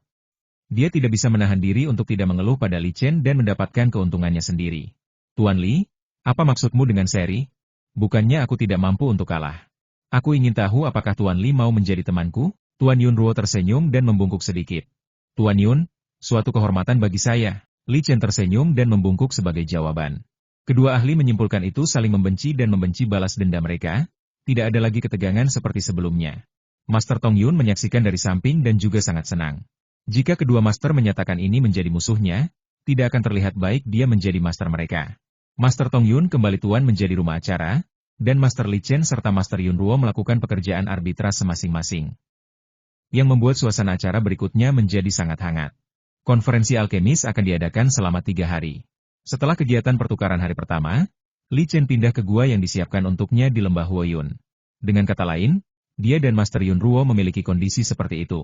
Dia tidak bisa menahan diri untuk tidak mengeluh pada Li Chen dan mendapatkan keuntungannya sendiri. Tuan Li, apa maksudmu dengan seri? Bukannya aku tidak mampu untuk kalah. Aku ingin tahu apakah Tuan Li mau menjadi temanku? Tuan Yunruo tersenyum dan membungkuk sedikit. Tuan Yun, suatu kehormatan bagi saya. Li Chen tersenyum dan membungkuk sebagai jawaban. Kedua ahli menyimpulkan itu saling membenci dan membenci balas dendam mereka. Tidak ada lagi ketegangan seperti sebelumnya. Master Tong Yun menyaksikan dari samping dan juga sangat senang. Jika kedua master menyatakan ini menjadi musuhnya, tidak akan terlihat baik dia menjadi master mereka. Master Tong Yun kembali tuan menjadi rumah acara, dan Master Li Chen serta Master Yunruo melakukan pekerjaan arbitras masing-masing. Yang membuat suasana acara berikutnya menjadi sangat hangat. Konferensi alkemis akan diadakan selama 3 hari. Setelah kegiatan pertukaran hari pertama, Li Chen pindah ke gua yang disiapkan untuknya di lembah Huoyun. Dengan kata lain, dia dan Master Yunruo memiliki kondisi seperti itu.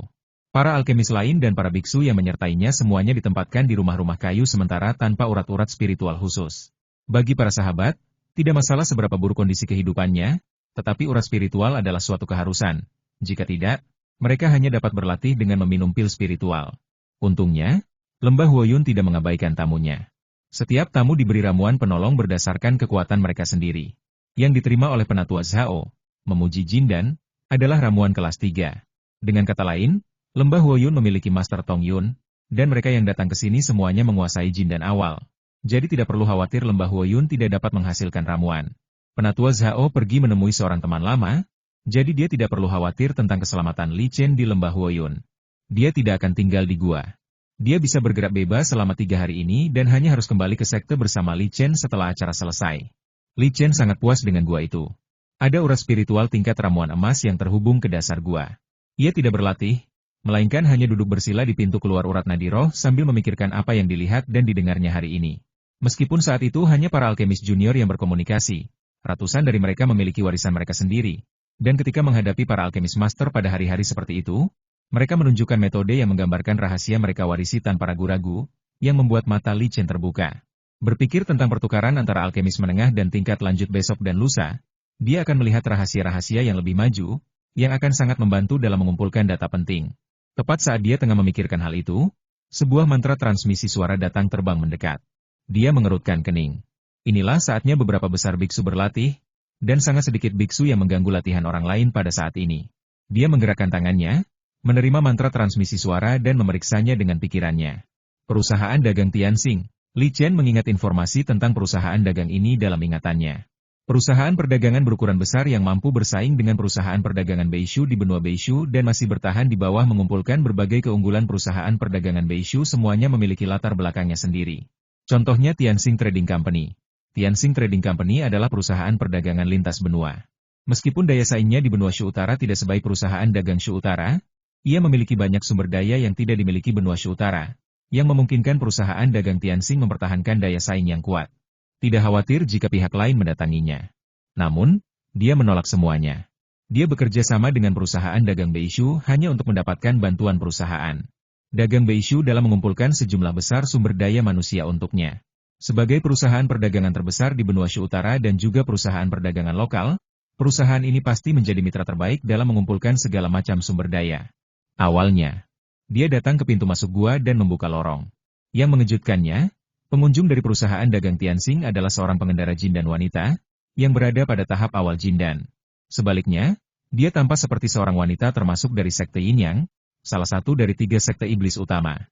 Para alkemis lain dan para biksu yang menyertainya semuanya ditempatkan di rumah-rumah kayu sementara tanpa urat-urat spiritual khusus. Bagi para sahabat, tidak masalah seberapa buruk kondisi kehidupannya, tetapi urat spiritual adalah suatu keharusan. Jika tidak, mereka hanya dapat berlatih dengan meminum pil spiritual. Untungnya, lembah Huoyun tidak mengabaikan tamunya. Setiap tamu diberi ramuan penolong berdasarkan kekuatan mereka sendiri. Yang diterima oleh penatua Zhao, memuji Jindan, adalah ramuan kelas 3. Dengan kata lain, lembah Huoyun memiliki Master Tong Yun, dan mereka yang datang ke sini semuanya menguasai Jindan awal. Jadi tidak perlu khawatir lembah Huoyun tidak dapat menghasilkan ramuan. Penatua Zhao pergi menemui seorang teman lama, jadi dia tidak perlu khawatir tentang keselamatan Li Chen di lembah Huoyun. Dia tidak akan tinggal di gua. Dia bisa bergerak bebas selama 3 hari ini dan hanya harus kembali ke sekte bersama Li Chen setelah acara selesai. Li Chen sangat puas dengan gua itu. Ada urat spiritual tingkat ramuan emas yang terhubung ke dasar gua. Ia tidak berlatih, melainkan hanya duduk bersila di pintu keluar urat nadi roh sambil memikirkan apa yang dilihat dan didengarnya hari ini. Meskipun saat itu hanya para alkemis junior yang berkomunikasi, ratusan dari mereka memiliki warisan mereka sendiri. Dan ketika menghadapi para alkemis master pada hari-hari seperti itu, mereka menunjukkan metode yang menggambarkan rahasia mereka warisi tanpa ragu-ragu, yang membuat mata Li Chen terbuka. Berpikir tentang pertukaran antara alkemis menengah dan tingkat lanjut besok dan lusa, dia akan melihat rahasia-rahasia yang lebih maju, yang akan sangat membantu dalam mengumpulkan data penting. Tepat saat dia tengah memikirkan hal itu, sebuah mantra transmisi suara datang terbang mendekat. Dia mengerutkan kening. Inilah saatnya beberapa besar biksu berlatih, dan sangat sedikit biksu yang mengganggu latihan orang lain pada saat ini. Dia menggerakkan tangannya, menerima mantra transmisi suara dan memeriksanya dengan pikirannya. Perusahaan dagang Tianxing. Li Chen mengingat informasi tentang perusahaan dagang ini dalam ingatannya. Perusahaan perdagangan berukuran besar yang mampu bersaing dengan perusahaan perdagangan Beishu di benua Beishu dan masih bertahan di bawah mengumpulkan berbagai keunggulan perusahaan perdagangan Beishu semuanya memiliki latar belakangnya sendiri. Contohnya Tianxing Trading Company. Tianxing Trading Company adalah perusahaan perdagangan lintas benua. Meskipun daya saingnya di benua Shu Utara tidak sebaik perusahaan dagang Shu Utara, ia memiliki banyak sumber daya yang tidak dimiliki benua Shu Utara, yang memungkinkan perusahaan dagang Tianxing mempertahankan daya saing yang kuat. Tidak khawatir jika pihak lain mendatanginya. Namun, dia menolak semuanya. Dia bekerja sama dengan perusahaan dagang Beishu hanya untuk mendapatkan bantuan perusahaan dagang Beishu dalam mengumpulkan sejumlah besar sumber daya manusia untuknya. Sebagai perusahaan perdagangan terbesar di benua Shu Utara dan juga perusahaan perdagangan lokal, perusahaan ini pasti menjadi mitra terbaik dalam mengumpulkan segala macam sumber daya. Awalnya, dia datang ke pintu masuk gua dan membuka lorong. Yang mengejutkannya, pengunjung dari perusahaan dagang Tianxing adalah seorang pengendara jindan wanita, yang berada pada tahap awal jindan. Sebaliknya, dia tampak seperti seorang wanita termasuk dari sekte Yin Yang, salah satu dari 3 sekte iblis utama.